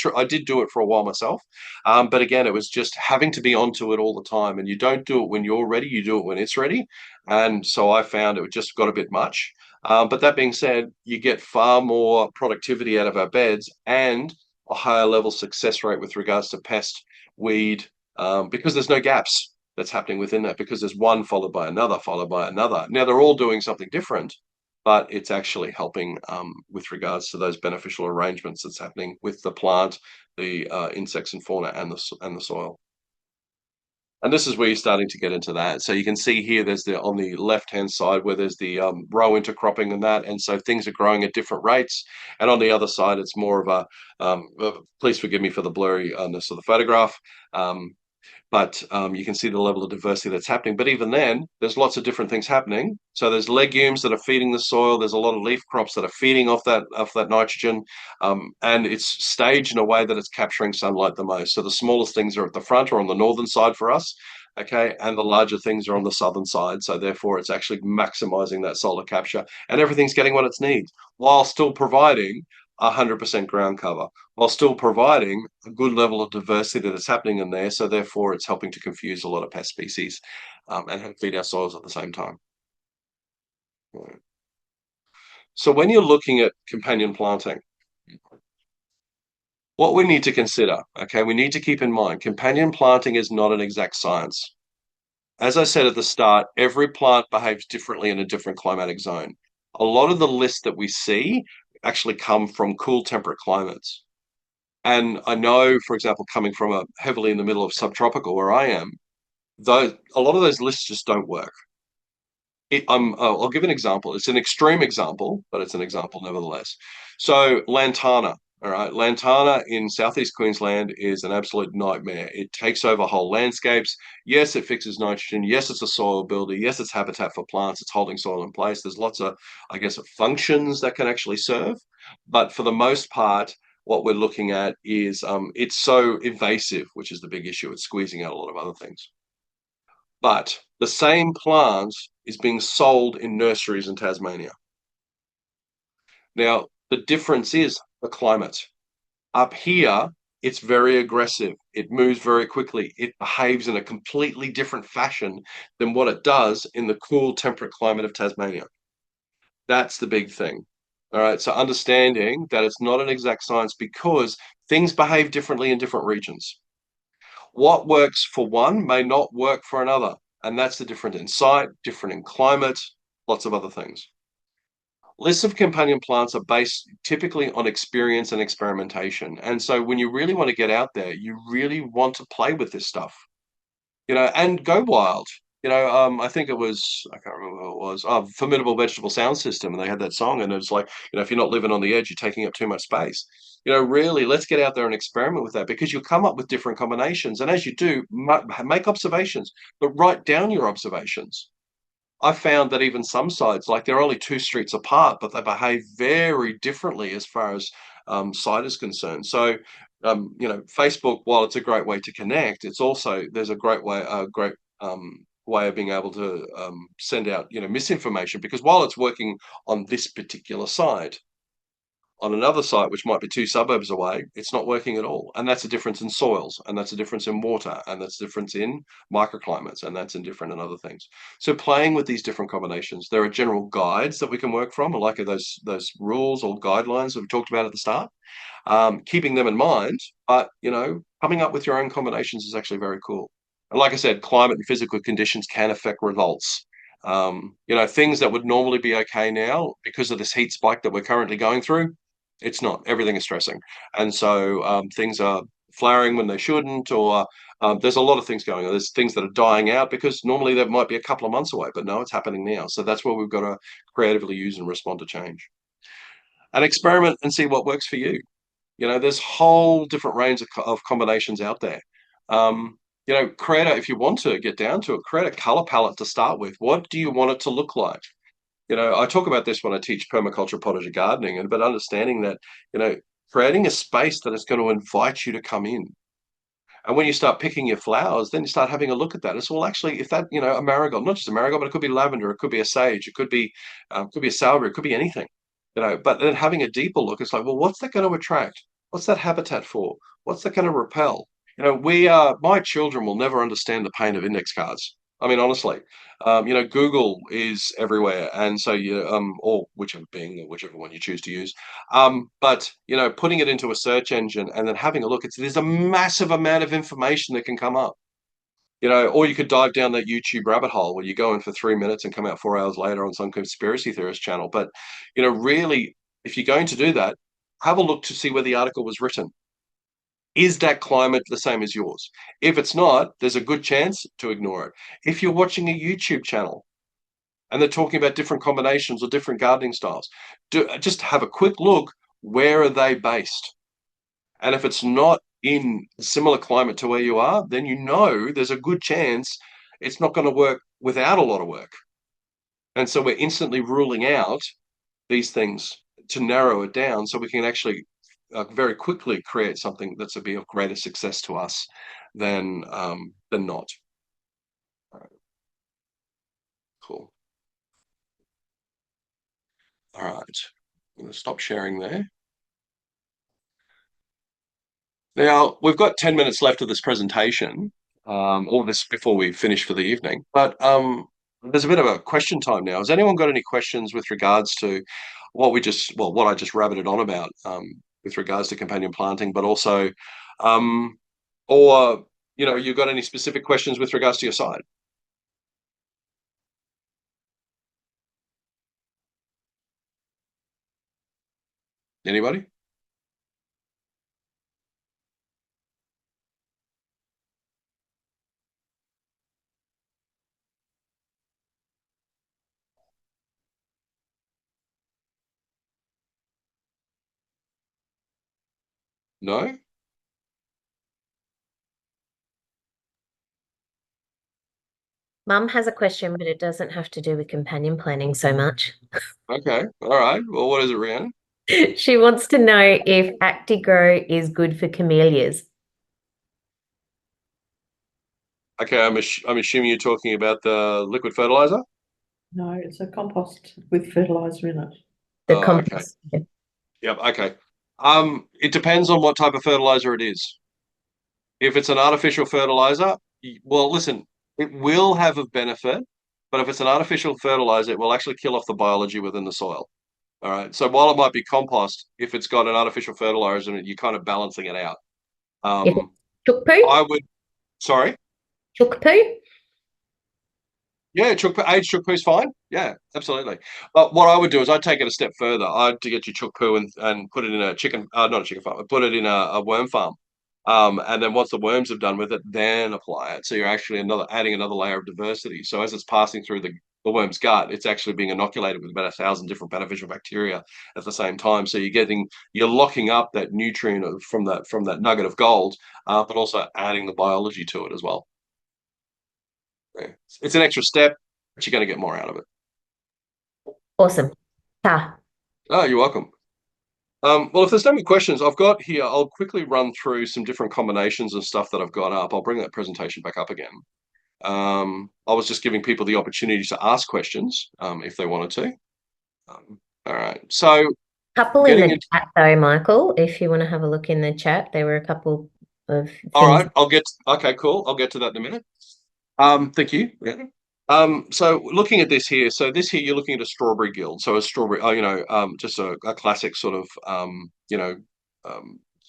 do it for a while myself, but again, it was just having to be onto it all the time. And you don't do it when you're ready; you do it when it's ready. And so I found it just got a bit much. But that being said, you get far more productivity out of our beds and a higher level success rate with regards to pest, weed, because there's no gaps that's happening within that because there's one followed by another, followed by another. Now they're all doing something different, but it's actually helping with regards to those beneficial arrangements that's happening with the plant, the insects and fauna, and the soil. And this is where you're starting to get into that. So you can see here, there's on the left-hand side where there's the row intercropping and that, and so things are growing at different rates. And on the other side, it's more of a please forgive me for the blurriness of the photograph. But you can see the level of diversity that's happening. But even then, there's lots of different things happening. So there's legumes that are feeding the soil. There's a lot of leaf crops that are feeding off that nitrogen, and it's staged in a way that it's capturing sunlight the most. So the smallest things are at the front or on the northern side for us, okay, and the larger things are on the southern side. So therefore, it's actually maximizing that solar capture, and everything's getting what it needs while still providing 100% ground cover, while still providing a good level of diversity that's happening in there. So therefore, it's helping to confuse a lot of pest species, and feed our soils at the same time. Right. So when you're looking at companion planting, what we need to consider, okay, we need to keep in mind, companion planting is not an exact science. As I said at the start, every plant behaves differently in a different climatic zone. A lot of the lists that we see actually come from cool temperate climates. And I know, for example, coming from a heavily in the middle of subtropical where I am, though a lot of those lists just don't work. I'll give an example. It's an extreme example, but it's an example nevertheless. So lantana, all right, lantana in southeast Queensland is an absolute nightmare. It takes over whole landscapes. Yes, it fixes nitrogen. Yes, it's a soil builder. Yes, it's habitat for plants. It's holding soil in place. There's lots of, I guess, functions that can actually serve. But for the most part, what we're looking at is it's so invasive, which is the big issue. It's squeezing out a lot of other things. But the same plant is being sold in nurseries in Tasmania. Now, the difference is the climate. Up here, it's very aggressive. It moves very quickly. It behaves in a completely different fashion than what it does in the cool, temperate climate of Tasmania. That's the big thing. All right. So understanding that it's not an exact science because things behave differently in different regions. What works for one may not work for another. And that's the difference in site, different in climate, lots of other things. Lists of companion plants are based typically on experience and experimentation. And so when you really want to get out there, you really want to play with this stuff, and go wild. I think it was, I can't remember what it was, Formidable Vegetable Sound System. And they had that song, and it's like, if you're not living on the edge, you're taking up too much space. Really, let's get out there and experiment with that because you'll come up with different combinations. And as you do, make observations, but write down your observations. I found that even some sites, like they're only 2 streets apart, but they behave very differently as far as site is concerned. So, Facebook, while it's a great way to connect, it's also there's a great way of being able to send out misinformation because while it's working on this particular site, on another site, which might be 2 suburbs away, it's not working at all. And that's a difference in soils, and that's a difference in water, and that's a difference in microclimates, and that's different in other things. So playing with these different combinations, there are general guides that we can work from, like those rules or guidelines that we talked about at the start. Keeping them in mind, but coming up with your own combinations is actually very cool. And like I said, climate and physical conditions can affect results. Things that would normally be okay now because of this heat spike that we're currently going through, it's not. Everything is stressing. And so things are flowering when they shouldn't, or there's a lot of things going on. There's things that are dying out because normally that might be a couple of months away, but no, it's happening now. So that's where we've got to creatively use and respond to change. And experiment and see what works for you. There's whole different range of combinations out there. If you want to get down to it, create a color palette to start with. What do you want it to look like? I talk about this when I teach permaculture potager gardening, but understanding that, creating a space that is going to invite you to come in. And when you start picking your flowers, then you start having a look at that. It's well, actually, if that, a marigold, not just a marigold, but it could be lavender, it could be a sage, it could be a salvia, it could be anything. But then having a deeper look, it's like, well, what's that going to attract? What's that habitat for? What's that going to repel? My children will never understand the pain of index cards. I mean, honestly, Google is everywhere, and so or whichever one you choose to use. But putting it into a search engine and then having a look, there's a massive amount of information that can come up. Or you could dive down that YouTube rabbit hole where you go in for 3 minutes and come out 4 hours later on some conspiracy theorist channel. But really, if you're going to do that, have a look to see where the article was written. Is that climate the same as yours? If it's not, there's a good chance to ignore it. If you're watching a YouTube channel and they're talking about different combinations or different gardening styles, just have a quick look. Where are they based? And if it's not in a similar climate to where you are, then you know there's a good chance it's not going to work without a lot of work. And so we're instantly ruling out these things to narrow it down so we can actually very quickly create something that's a be of greater success to us than not. All right, cool. All right, I'm going to stop sharing there. Now, we've got 10 minutes left of this presentation, all this before we finish for the evening. But there's a bit of a question time now. Has anyone got any questions with regards to what I just rabbited on about with regards to companion planting, but also, um, or, you've got any specific questions with regards to your site? Anybody? No? Mum has a question, but it doesn't have to do with companion planning so much. Okay. All right. Well, what is it, Rhiannon? She wants to know if Actigrow is good for camellias. Okay, I'm assuming you're talking about the liquid fertilizer? No, it's a compost with fertilizer in it. The Oh, okay. compost. Yep, okay. It depends on what type of fertilizer it is. If it's an artificial fertilizer, well, listen, it will have a benefit, but if it's an artificial fertilizer, it will actually kill off the biology within the soil. All right. So while it might be compost, if it's got an artificial fertilizer in it, you're kind of balancing it out. If it's Um, chook poo, I would, sorry. chook poo. Yeah, aged chook poo's fine. Yeah, absolutely. But what I would do is I'd take it a step further. I'd to get your chook poo and put it in a chicken, not a chicken farm, put it in a worm farm. And then once the worms have done with it, then apply it. So you're actually adding another layer of diversity. So as it's passing through the worm's gut, it's actually being inoculated with about 1,000 different beneficial bacteria at the same time. So you're locking up that nutrient from that nugget of gold, but also adding the biology to it as well. Yeah. It's an extra step, but you're going to get more out of it. Awesome. Ta. Oh, you're welcome. Well, if there's no more questions, I've got here, I'll quickly run through some different combinations of stuff that I've got up. I'll bring that presentation back up again. I was just giving people the opportunity to ask questions if they wanted to. All right. So Couple in getting the into, chat though, Michael, if you want to have a look in the chat, there were a couple of all things. right, okay, cool. I'll get to that in a minute. Thank you. Yeah. So looking at this here, so this here you're looking at a strawberry guild. So a strawberry, just a classic sort of, um,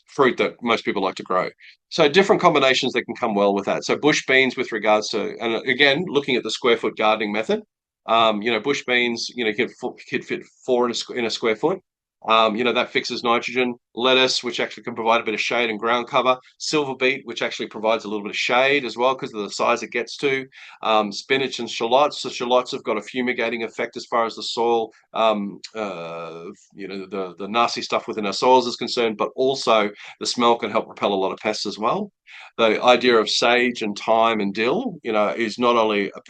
fruit that most people like to grow. So different combinations that can come well with that. So bush beans with regards to, and again, looking at the square foot gardening method, bush beans, could fit four in a square foot. That fixes nitrogen. Lettuce, which actually can provide a bit of shade and ground cover. Silver beet, which actually provides a little bit of shade as well because of the size it gets to. Spinach and shallots. So shallots have got a fumigating effect as far as the soil, the nasty stuff within our soils is concerned, but also the smell can help repel a lot of pests as well. The idea of sage and thyme and dill, is not only a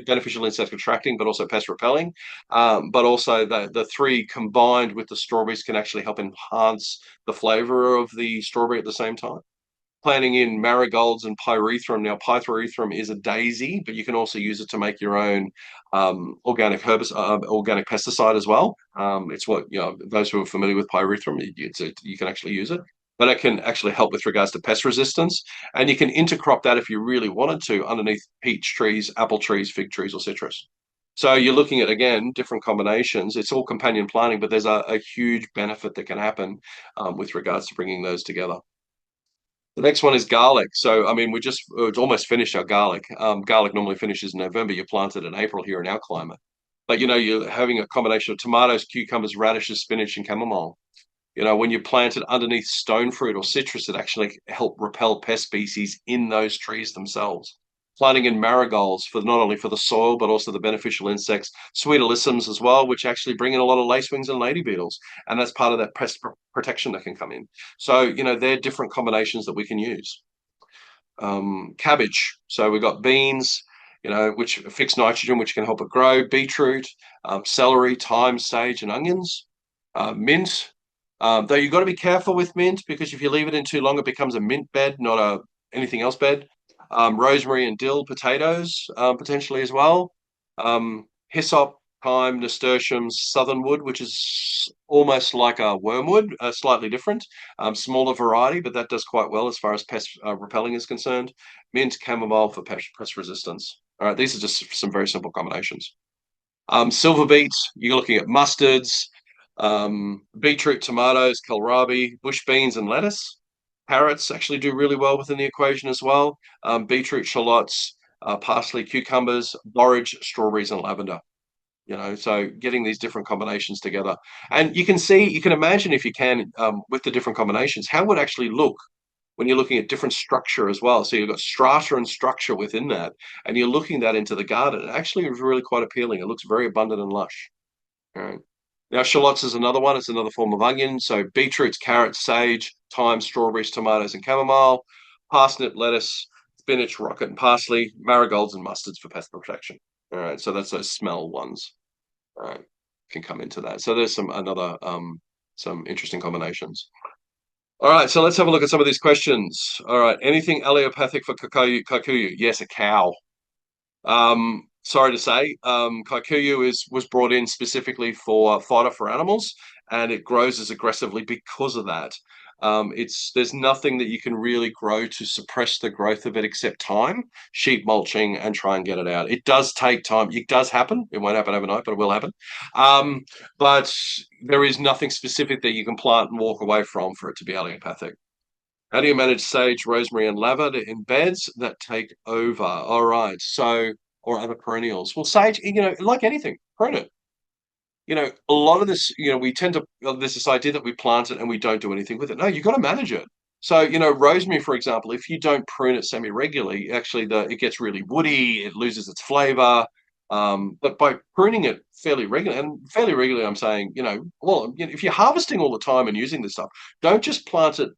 beneficial insect attracting, but also pest repelling. But also the three combined with the strawberries can actually help enhance the flavor of the strawberry at the same time. Planting in marigolds and pyrethrum. Now, pyrethrum is a daisy, but you can also use it to make your own organic organic pesticide as well. It's what those who are familiar with pyrethrum, you can actually use it, but it can actually help with regards to pest resistance. And you can intercrop that if you really wanted to underneath peach trees, apple trees, fig trees, or citrus. So you're looking at, again, different combinations. It's all companion planting, but there's a huge benefit that can happen with regards to bringing those together. The next one is garlic. So, I mean, it's almost finished our garlic. Garlic normally finishes in November. You plant it in April here in our climate. But, you're having a combination of tomatoes, cucumbers, radishes, spinach, and chamomile. When you plant it underneath stone fruit or citrus, it actually help repel pest species in those trees themselves. planting in marigolds for not only for the soil, but also the beneficial insects, sweet alyssums as well, which actually bring in a lot of lacewings and lady beetles. And that's part of that pest protection that can come in. So, you know, they're different combinations that we can use. Cabbage. So we've got beans, you know, which fix nitrogen, which can help it grow. Beetroot, celery, thyme, sage, and onions. Mint. Though you've got to be careful with mint, because if you leave it in too long, it becomes a mint bed, not a anything else bed. Rosemary and dill, potatoes, potentially as well. Hyssop, thyme, nasturtium, southernwood, which is almost like a wormwood, slightly different, smaller variety, but that does quite well as far as pest repelling is concerned. Mint, chamomile for pest resistance. All right, these are just some very simple combinations. Silver beets, you're looking at mustards, beetroot, tomatoes, kohlrabi, bush beans, and lettuce. Carrots actually do really well within the equation as well. Beetroot, shallots, parsley, cucumbers, borage, strawberries, and lavender. You know, so getting these different combinations together, and you can imagine, if you can, with the different combinations, how it would actually look when you're looking at different structure as well. So you've got strata and structure within that, and you're looking that into the garden. It actually is really quite appealing. It looks very abundant and lush. All right. Now, shallots is another one. It's another form of onion. So beetroots, carrots, sage, thyme, strawberries, tomatoes, and chamomile, parsnip, lettuce, spinach, rocket, and parsley, marigolds, and mustards for pest protection. All right. So that's those smell ones. All right. Can come into that. So there's some interesting combinations. All right. So let's have a look at some of these questions. All right. Anything allelopathic for kikuyu? Yes, a cow. Sorry to say, kikuyu was brought in specifically for fodder for animals, and it grows as aggressively because of that. There's nothing that you can really grow to suppress the growth of it except time, sheep mulching, and try and get it out. It does take time. It does happen. It won't happen overnight, but it will happen. But there is nothing specific that you can plant and walk away from for it to be allelopathic. How do you manage sage, rosemary, and lavender in beds that take over? All right. So, or other perennials. Well, sage, you know, like anything, prune it. You know, a lot of this, you know, we tend to, there's this idea that we plant it and we don't do anything with it. No, you've got to manage it. So, you know, rosemary, for example, if you don't prune it semi-regularly, actually it gets really woody, it loses its flavor. But by pruning it fairly regularly, and fairly regularly, I'm saying, you know, well, you know, if you're harvesting all the time and using this stuff, don't just plant it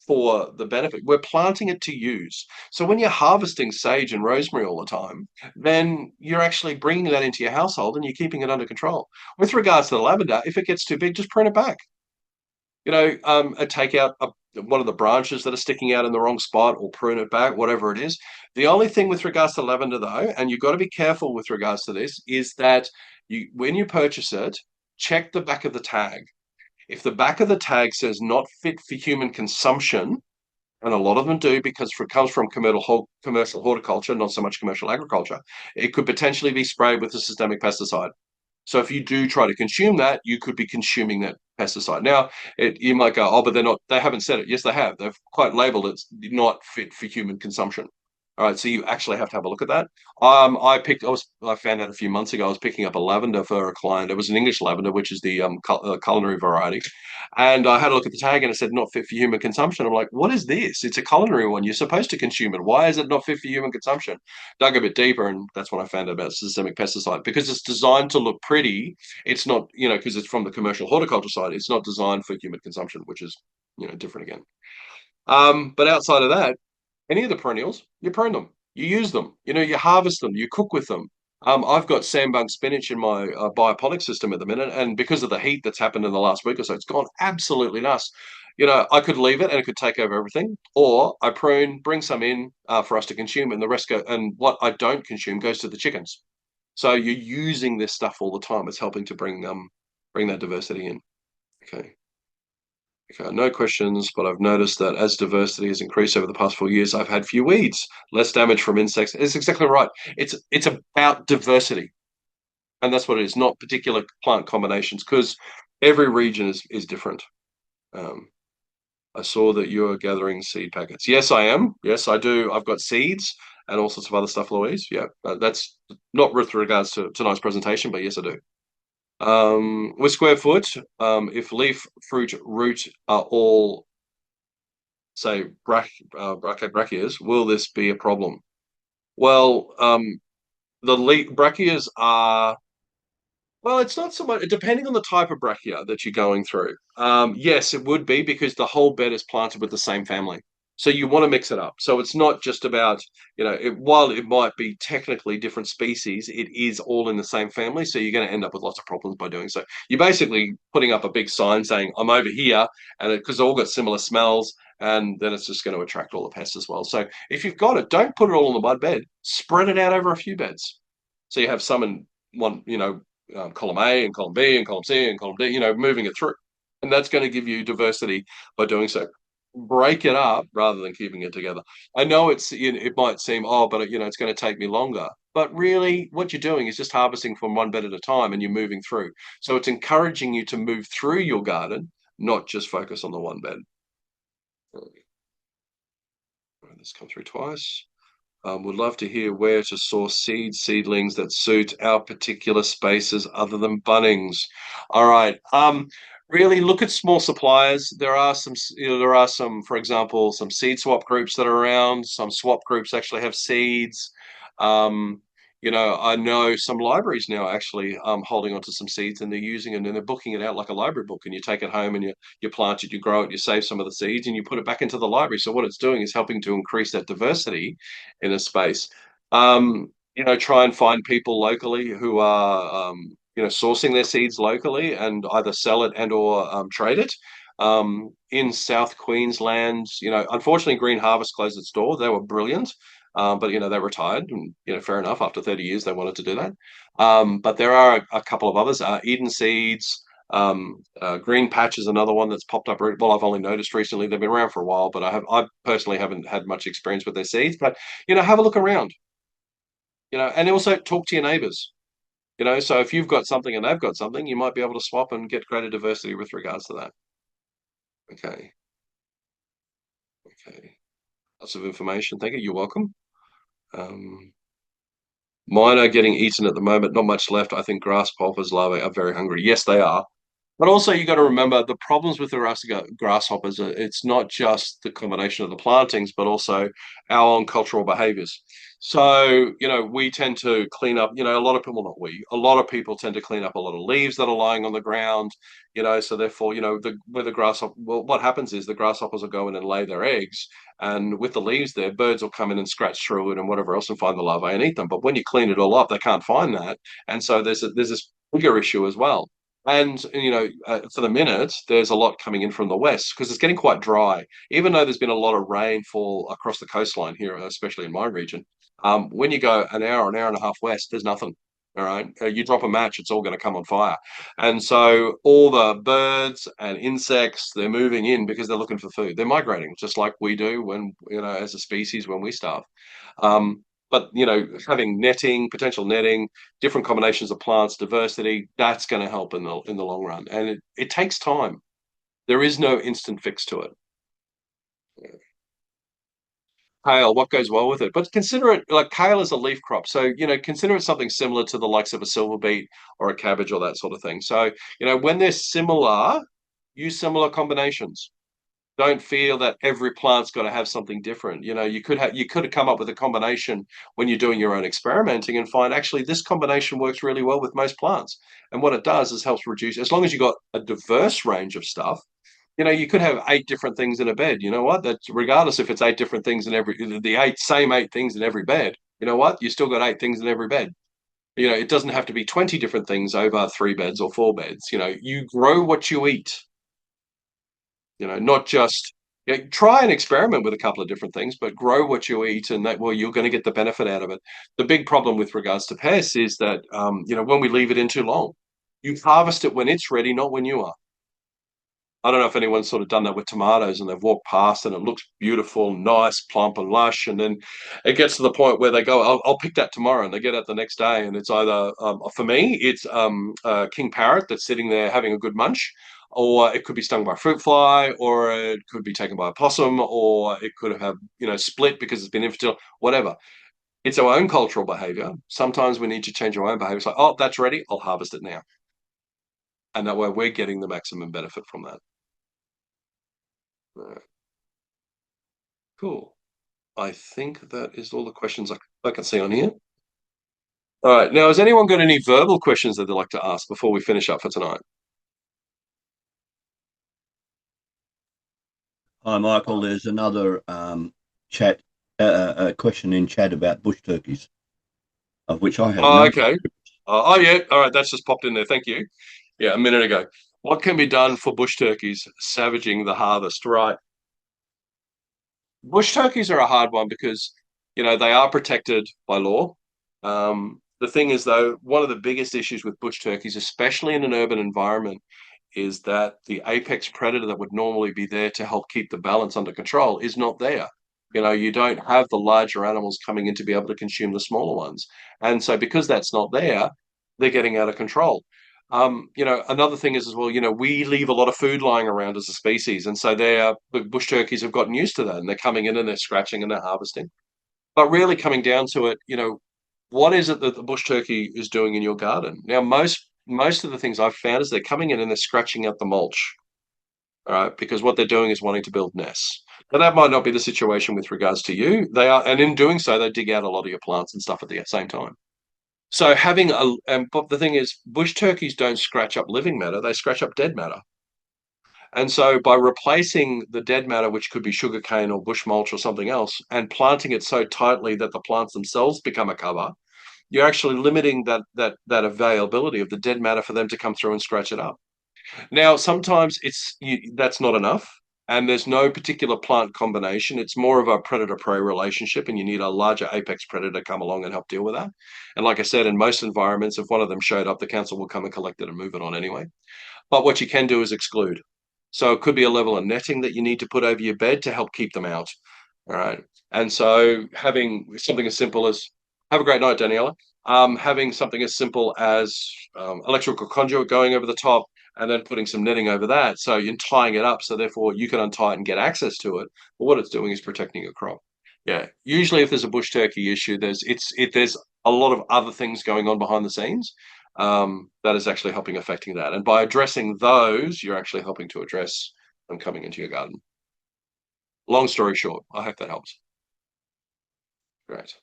for the benefit. We're planting it to use. So when you're harvesting sage and rosemary all the time, then you're actually bringing that into your household and you're keeping it under control. With regards to the lavender, if it gets too big, just prune it back. You know, take out one of the branches that are sticking out in the wrong spot, or prune it back, whatever it is. The only thing with regards to lavender, though, and you've got to be careful with regards to this, is that when you purchase it, check the back of the tag. If the back of the tag says not fit for human consumption, and a lot of them do, because it comes from commercial horticulture, not so much commercial agriculture, it could potentially be sprayed with a systemic pesticide. So if you do try to consume that, you could be consuming that pesticide. Now, you might go, oh, but they haven't said it. Yes, they have. They've quite labeled it not fit for human consumption. All right, so you actually have to have a look at that. I found out a few months ago, I was picking up a lavender for a client. It was an English lavender, which is the culinary variety. And I had a look at the tag and it said not fit for human consumption. I'm like, what is this? It's a culinary one. You're supposed to consume it. Why is it not fit for human consumption? Dug a bit deeper, and that's when I found out about systemic pesticide, because it's designed to look pretty. It's not, you know, because it's from the commercial horticulture side. It's not designed for human consumption, which is, you know, different again. But outside of that, any of the perennials, you prune them, you use them, you know, you harvest them, you cook with them. I've got sandbunk spinach in my bioponic system at the minute, and because of the heat that's happened in the last week or so, it's gone absolutely nuts. You know, I could leave it and it could take over everything, or I prune, bring some in for us to consume, and the rest go. And what I don't consume goes to the chickens. So you're using this stuff all the time. It's helping to bring that diversity in. Okay. Okay, no questions, but I've noticed that as diversity has increased over the past 4 years, I've had few weeds, less damage from insects. It's exactly right. It's about diversity, and that's what it is, not particular plant combinations, because every region is different. I saw that you're gathering seed packets. Yes, I am. Yes, I do. I've got seeds and all sorts of other stuff, Louise. Yeah, that's not with regards to tonight's presentation, but yes, I do. With square foot, if leaf, fruit, root are all, say, brachias, will this be a problem? Well, the brachias are, well, it's not so much depending on the type of brachia that you're going through. Yes, it would be because the whole bed is planted with the same family. So you want to mix it up. So it's not just about, while it might be technically different species, it is all in the same family. So you're going to end up with lots of problems by doing so. You're basically putting up a big sign saying, I'm over here, and because all got similar smells, and then it's just going to attract all the pests as well. So if you've got it, don't put it all in the one bed. Spread it out over a few beds. So you have some in one, column A and column B and column C and column D, moving it through. And that's going to give you diversity by doing so. Break it up rather than keeping it together. I know it might seem, oh, but it's going to take me longer. But really, what you're doing is just harvesting from one bed at a time and you're moving through. So it's encouraging you to move through your garden, not just focus on the one bed. This come through twice. Would love to hear where to source seedlings that suit our particular spaces other than Bunnings. All right. Really look at small suppliers. There are some, for example, some seed swap groups that are around. Some swap groups actually have seeds. Um, I know some libraries now actually holding onto some seeds and they're using it and they're booking it out like a library book, and you take it home and you plant it, you grow it, you save some of the seeds and you put it back into the library. So what it's doing is helping to increase that diversity in a space. Try and find people locally who are sourcing their seeds locally and either sell it and or trade it. In South Queensland, unfortunately, Green Harvest closed its door. They were brilliant. But they retired, and fair enough. After 30 years, they wanted to do that. But there are a couple of others. Eden Seeds, Green Patch is another one that's popped up. Well, I've only noticed recently. They've been around for a while, but I personally haven't had much experience with their seeds. But have a look around. And also talk to your neighbours. So if you've got something and they've got something, you might be able to swap and get greater diversity with regards to that. Okay. Okay. Lots of information. Thank you. You're welcome. Mine are getting eaten at the moment. Not much left. I think grasshoppers larvae are very hungry. Yes, they are. But also, you got to remember the problems with the grasshoppers. It's not just the combination of the plantings, but also our own cultural behaviors. So, we tend to clean up, a lot of people, not we, a lot of people tend to clean up a lot of leaves that are lying on the ground, so therefore, where the grasshopper, well, what happens is the grasshoppers will go in and lay their eggs. And with the leaves there, birds will come in and scratch through it and whatever else and find the larvae and eat them. But when you clean it all up, they can't find that. And so there's this bigger issue as well. And for the minute, there's a lot coming in from the west because it's getting quite dry. Even though there's been a lot of rainfall across the coastline here, especially in my region, when you go an hour and a half west, there's nothing. All right, you drop a match, it's all going to come on fire. And so all the birds and insects, they're moving in because they're looking for food. They're migrating, just like we do when as a species when we starve. But having netting, potential netting, different combinations of plants, diversity, that's going to help in the long run. And it takes time. There is no instant fix to it. Kale, what goes well with it? But consider it like kale is a leaf crop. So, consider it something similar to the likes of a silver beet or a cabbage or that sort of thing. So, when they're similar, use similar combinations. Don't feel that every plant's got to have something different. You could have come up with a combination when you're doing your own experimenting and find actually this combination works really well with most plants. And what it does is helps reduce, as long as you've got a diverse range of stuff, you could have 8 different things in a bed. You know what? That's regardless if it's 8 different things in the same 8 things in every bed. You know what? You still got 8 things in every bed. It doesn't have to be 20 different things over 3 beds or 4 beds. You grow what you eat. Not just try and experiment with a couple of different things, but grow what you eat, and you're going to get the benefit out of it. The big problem with regards to pests is that when we leave it in too long, you harvest it when it's ready, not when you are. I don't know if anyone's sort of done that with tomatoes and they've walked past and it looks beautiful, nice, plump and lush. And then it gets to the point where they go, I'll pick that tomorrow. And they get out the next day and it's either, for me, it's a king parrot that's sitting there having a good munch, or it could be stung by a fruit fly, or it could be taken by a possum, or it could have, split because it's been infertile, whatever. It's our own cultural behavior. Sometimes we need to change our own behavior. It's like, oh, that's ready. I'll harvest it now. And that way we're getting the maximum benefit from that. Cool. I think that is all the questions I can see on here. All right. Now, has anyone got any verbal questions that they'd like to ask before we finish up for tonight? Hi, Michael. There's another chat question in chat about bush turkeys, of which I have Oh, no. okay. Oh, yeah. All right. That's just popped in there. Thank you. Yeah, a minute ago. What can be done for bush turkeys savaging the harvest? Right. Bush turkeys are a hard one because, they are protected by law. The thing is, though, one of the biggest issues with bush turkeys, especially in an urban environment, is that the apex predator that would normally be there to help keep the balance under control is not there. You don't have the larger animals coming in to be able to consume the smaller ones. And so because that's not there, they're getting out of control. Another thing is as well, we leave a lot of food lying around as a species. And so the bush turkeys have gotten used to that and they're coming in and they're scratching and they're harvesting. But really coming down to it, what is it that the bush turkey is doing in your garden? Now, most of the things I've found is they're coming in and they're scratching out the mulch, all right, because what they're doing is wanting to build nests. Now, that might not be the situation with regards to you. They are, and in doing so, they dig out a lot of your plants and stuff at the same time. So but the thing is, bush turkeys don't scratch up living matter; they scratch up dead matter. And so by replacing the dead matter, which could be sugarcane or bush mulch or something else, and planting it so tightly that the plants themselves become a cover, you're actually limiting that availability of the dead matter for them to come through and scratch it up. Now, sometimes that's not enough, and there's no particular plant combination. It's more of a predator-prey relationship, and you need a larger apex predator to come along and help deal with that. And like I said, in most environments, if one of them showed up, the council will come and collect it and move it on anyway. But what you can do is exclude. So it could be a level of netting that you need to put over your bed to help keep them out. All right. And so having something as simple as, have a great night, Daniela. Having something as simple as electrical conduit going over the top and then putting some netting over that. So you're tying it up. So therefore you can untie it and get access to it. But what it's doing is protecting your crop. Yeah. Usually if there's a bush turkey issue, there's a lot of other things going on behind the scenes that is actually helping affecting that. And by addressing those, you're actually helping to address them coming into your garden. Long story short, I hope that helps. Great.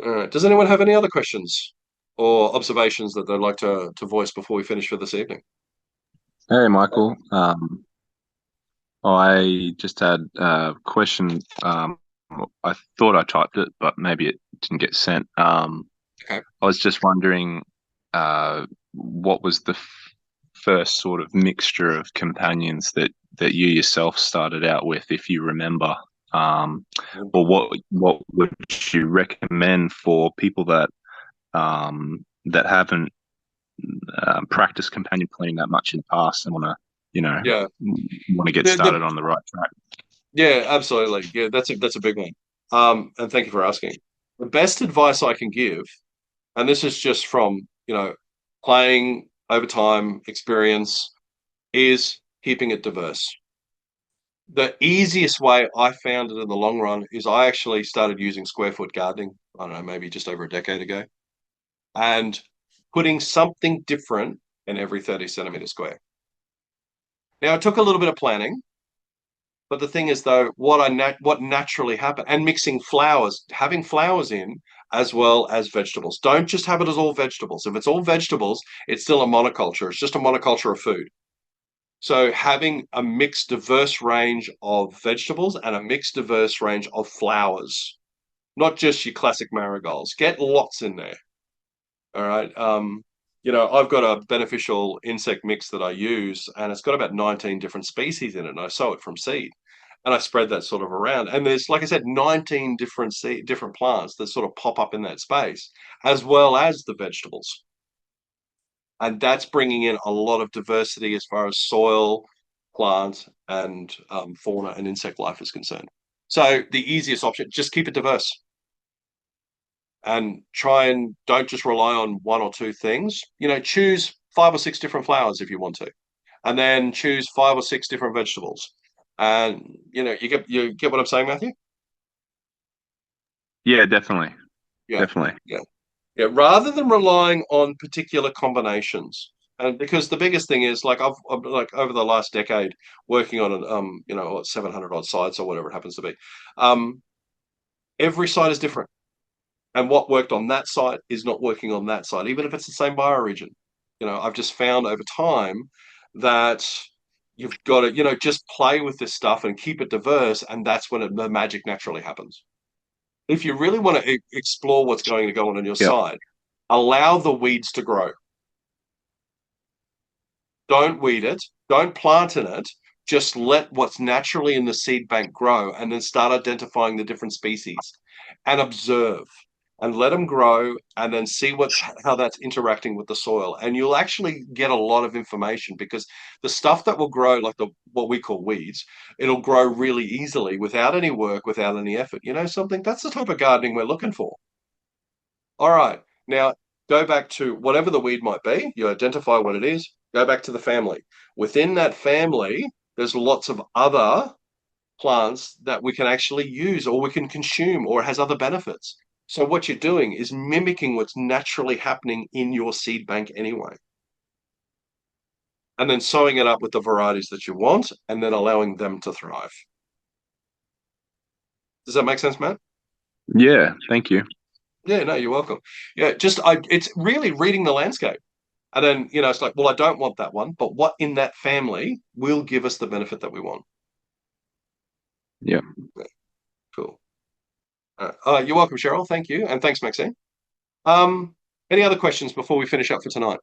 All right. Does anyone have any other questions or observations that they'd like to voice before we finish for this evening? Hey, Michael. I just had a question. I thought I typed it, but maybe it didn't get sent. Okay. I was just wondering, what was the first sort of mixture of companions that you yourself started out with, if you remember? Or what would you recommend for people that haven't practiced companion planning that much in the past and want to, Yeah. want to get started on the right track? Yeah, absolutely. Yeah, that's a big one. And thank you for asking. The best advice I can give, and this is just from, playing over time experience, is keeping it diverse. The easiest way I found it in the long run is I actually started using square foot gardening, I don't know, maybe just over a decade ago, and putting something different in every 30 centimeter square. Now, it took a little bit of planning, but the thing is, though, what naturally happened, and mixing flowers, having flowers in as well as vegetables. Don't just have it as all vegetables. If it's all vegetables, it's still a monoculture. It's just a monoculture of food. So having a mixed, diverse range of vegetables and a mixed, diverse range of flowers, not just your classic marigolds. Get lots in there. All right. I've got a beneficial insect mix that I use, and it's got about 19 different species in it, and I sow it from seed. And I spread that sort of around. And there's, like I said, 19 different plants that sort of pop up in that space, as well as the vegetables. And that's bringing in a lot of diversity as far as soil, plant, and fauna and insect life is concerned. So the easiest option, just keep it diverse. And try and don't just rely on one or two things. Choose 5 or 6 different flowers if you want to, and then choose 5 or 6 different vegetables. And you get what I'm saying, Matthew? Yeah, definitely. Yeah. Definitely. Yeah. Rather than relying on particular combinations, And because the biggest thing is like I've like over the last decade working on 700 odd sites or whatever it happens to be. Every site is different. And what worked on that site is not working on that site, even if it's the same bioregion. I've just found over time that you've got to, just play with this stuff and keep it diverse, and that's when the magic naturally happens. If you really want to explore what's going to go on your Yep. site, allow the weeds to grow. Don't weed it. Don't plant in it. Just let what's naturally in the seed bank grow, and then start identifying the different species and observe and let them grow, and then see how that's interacting with the soil. And you'll actually get a lot of information, because the stuff that will grow, like what we call weeds, it'll grow really easily without any work, without any effort. Something that's the type of gardening we're looking for. All right. Now, go back to whatever the weed might be. You identify what it is, go back to the family. Within that family, there's lots of other plants that we can actually use, or we can consume, or it has other benefits. So what you're doing is mimicking what's naturally happening in your seed bank anyway. And then sewing it up with the varieties that you want, and then allowing them to thrive. Does that make sense, Matt? Yeah, thank you. Yeah, no, you're welcome. Yeah, it's really reading the landscape. And then, it's like, well, I don't want that one, but what in that family will give us the benefit that we want? Yeah. Cool. You're welcome, Cheryl. Thank you. And thanks, Maxine. Any other questions before we finish up for tonight?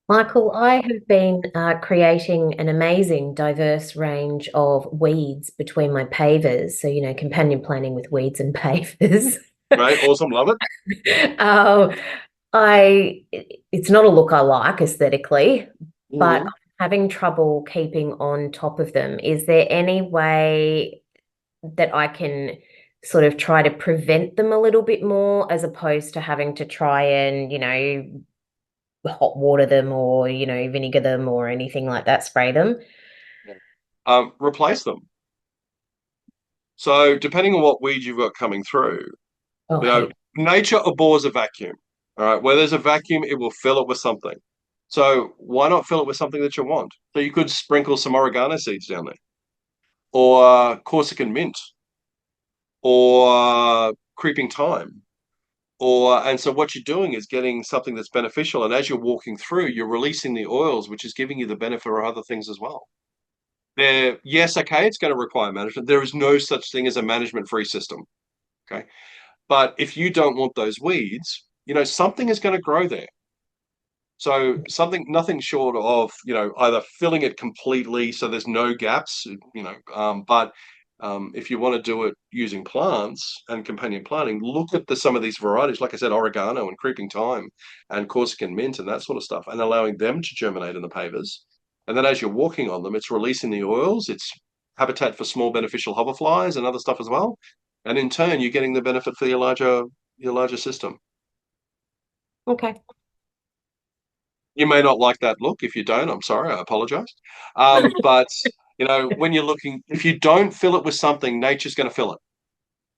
Michael, I have been creating an amazing diverse range of weeds between my pavers. So, companion planting with weeds and pavers. Right. Awesome. Love it. It's not a look I like aesthetically, but Mhm. I'm having trouble keeping on top of them. Is there any way that I can sort of try to prevent them a little bit more, as opposed to having to try and, hot water them, or, vinegar them or anything like that, spray them? Replace them. So depending on what weed you've got coming through, Okay. nature abhors a vacuum. All right. Where there's a vacuum, it will fill it with something. So why not fill it with something that you want? So you could sprinkle some oregano seeds down there, or Corsican mint, or creeping thyme. And so what you're doing is getting something that's beneficial. And as you're walking through, you're releasing the oils, which is giving you the benefit of other things as well. Yes, okay, it's going to require management. There is no such thing as a management-free system. Okay. But if you don't want those weeds, something is going to grow there. So nothing short of, either filling it completely so there's no gaps, but if you want to do it using plants and companion planting, look at some of these varieties, like I said, oregano and creeping thyme and Corsican mint and that sort of stuff, and allowing them to germinate in the pavers. And then as you're walking on them, it's releasing the oils, it's habitat for small beneficial hoverflies and other stuff as well. And in turn, you're getting the benefit for your larger system. Okay. You may not like that look. If you don't, I'm sorry, I apologize. But when you're looking, if you don't fill it with something, nature's going to fill it.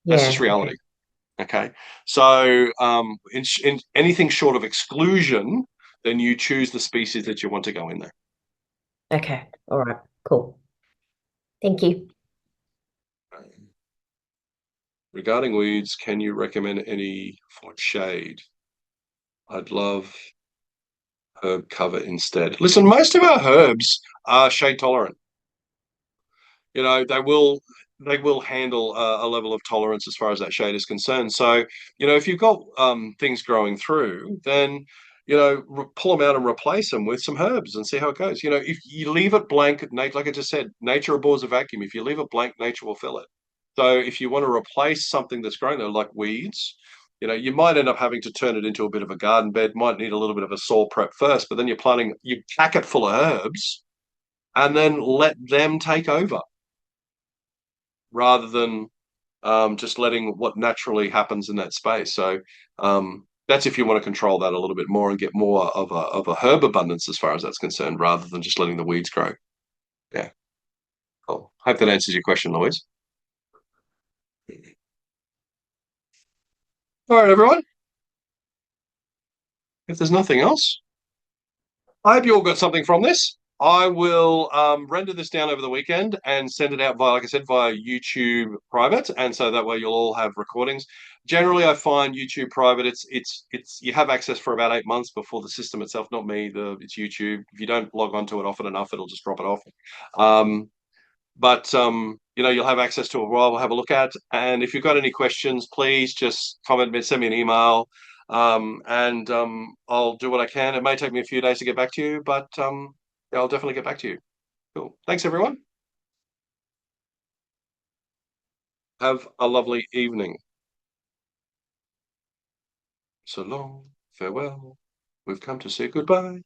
That's just Yeah. reality. Okay. So in anything short of exclusion, then you choose the species that you want to go in there. Okay. All right. Cool. Thank you. Regarding weeds, can you recommend any for shade? I'd love herb cover instead. Listen, most of our herbs are shade tolerant. They will handle a level of tolerance as far as that shade is concerned. So, if you've got things growing through, then pull them out and replace them with some herbs and see how it goes. If you leave it blank, like I just said, nature abhors a vacuum. If you leave it blank, nature will fill it. So if you want to replace something that's growing there, like weeds, you might end up having to turn it into a bit of a garden bed. Might need a little bit of a soil prep first, but then you pack it full of herbs, and then let them take over, rather than just letting what naturally happens in that space. So that's if you want to control that a little bit more and get more of a herb abundance as far as that's concerned, rather than just letting the weeds grow. Yeah. Cool. Hope that answers your question, Louise. All right, everyone. if there's nothing else, I hope you all got something from this. I will render this down over the weekend and send it out via, like I said, via YouTube private, and so that way you'll all have recordings. Generally, I find YouTube private. It's you have access for about 8 months before the system itself, not me. It's YouTube. If you don't log onto it often enough, it'll just drop it off. But you'll have access to it while we'll have a look at. And if you've got any questions, please just comment, send me an email, and I'll do what I can. It may take me a few days to get back to you, but yeah, I'll definitely get back to you. Cool. Thanks, everyone. Have a lovely evening. So long, farewell. We've come to say goodbye.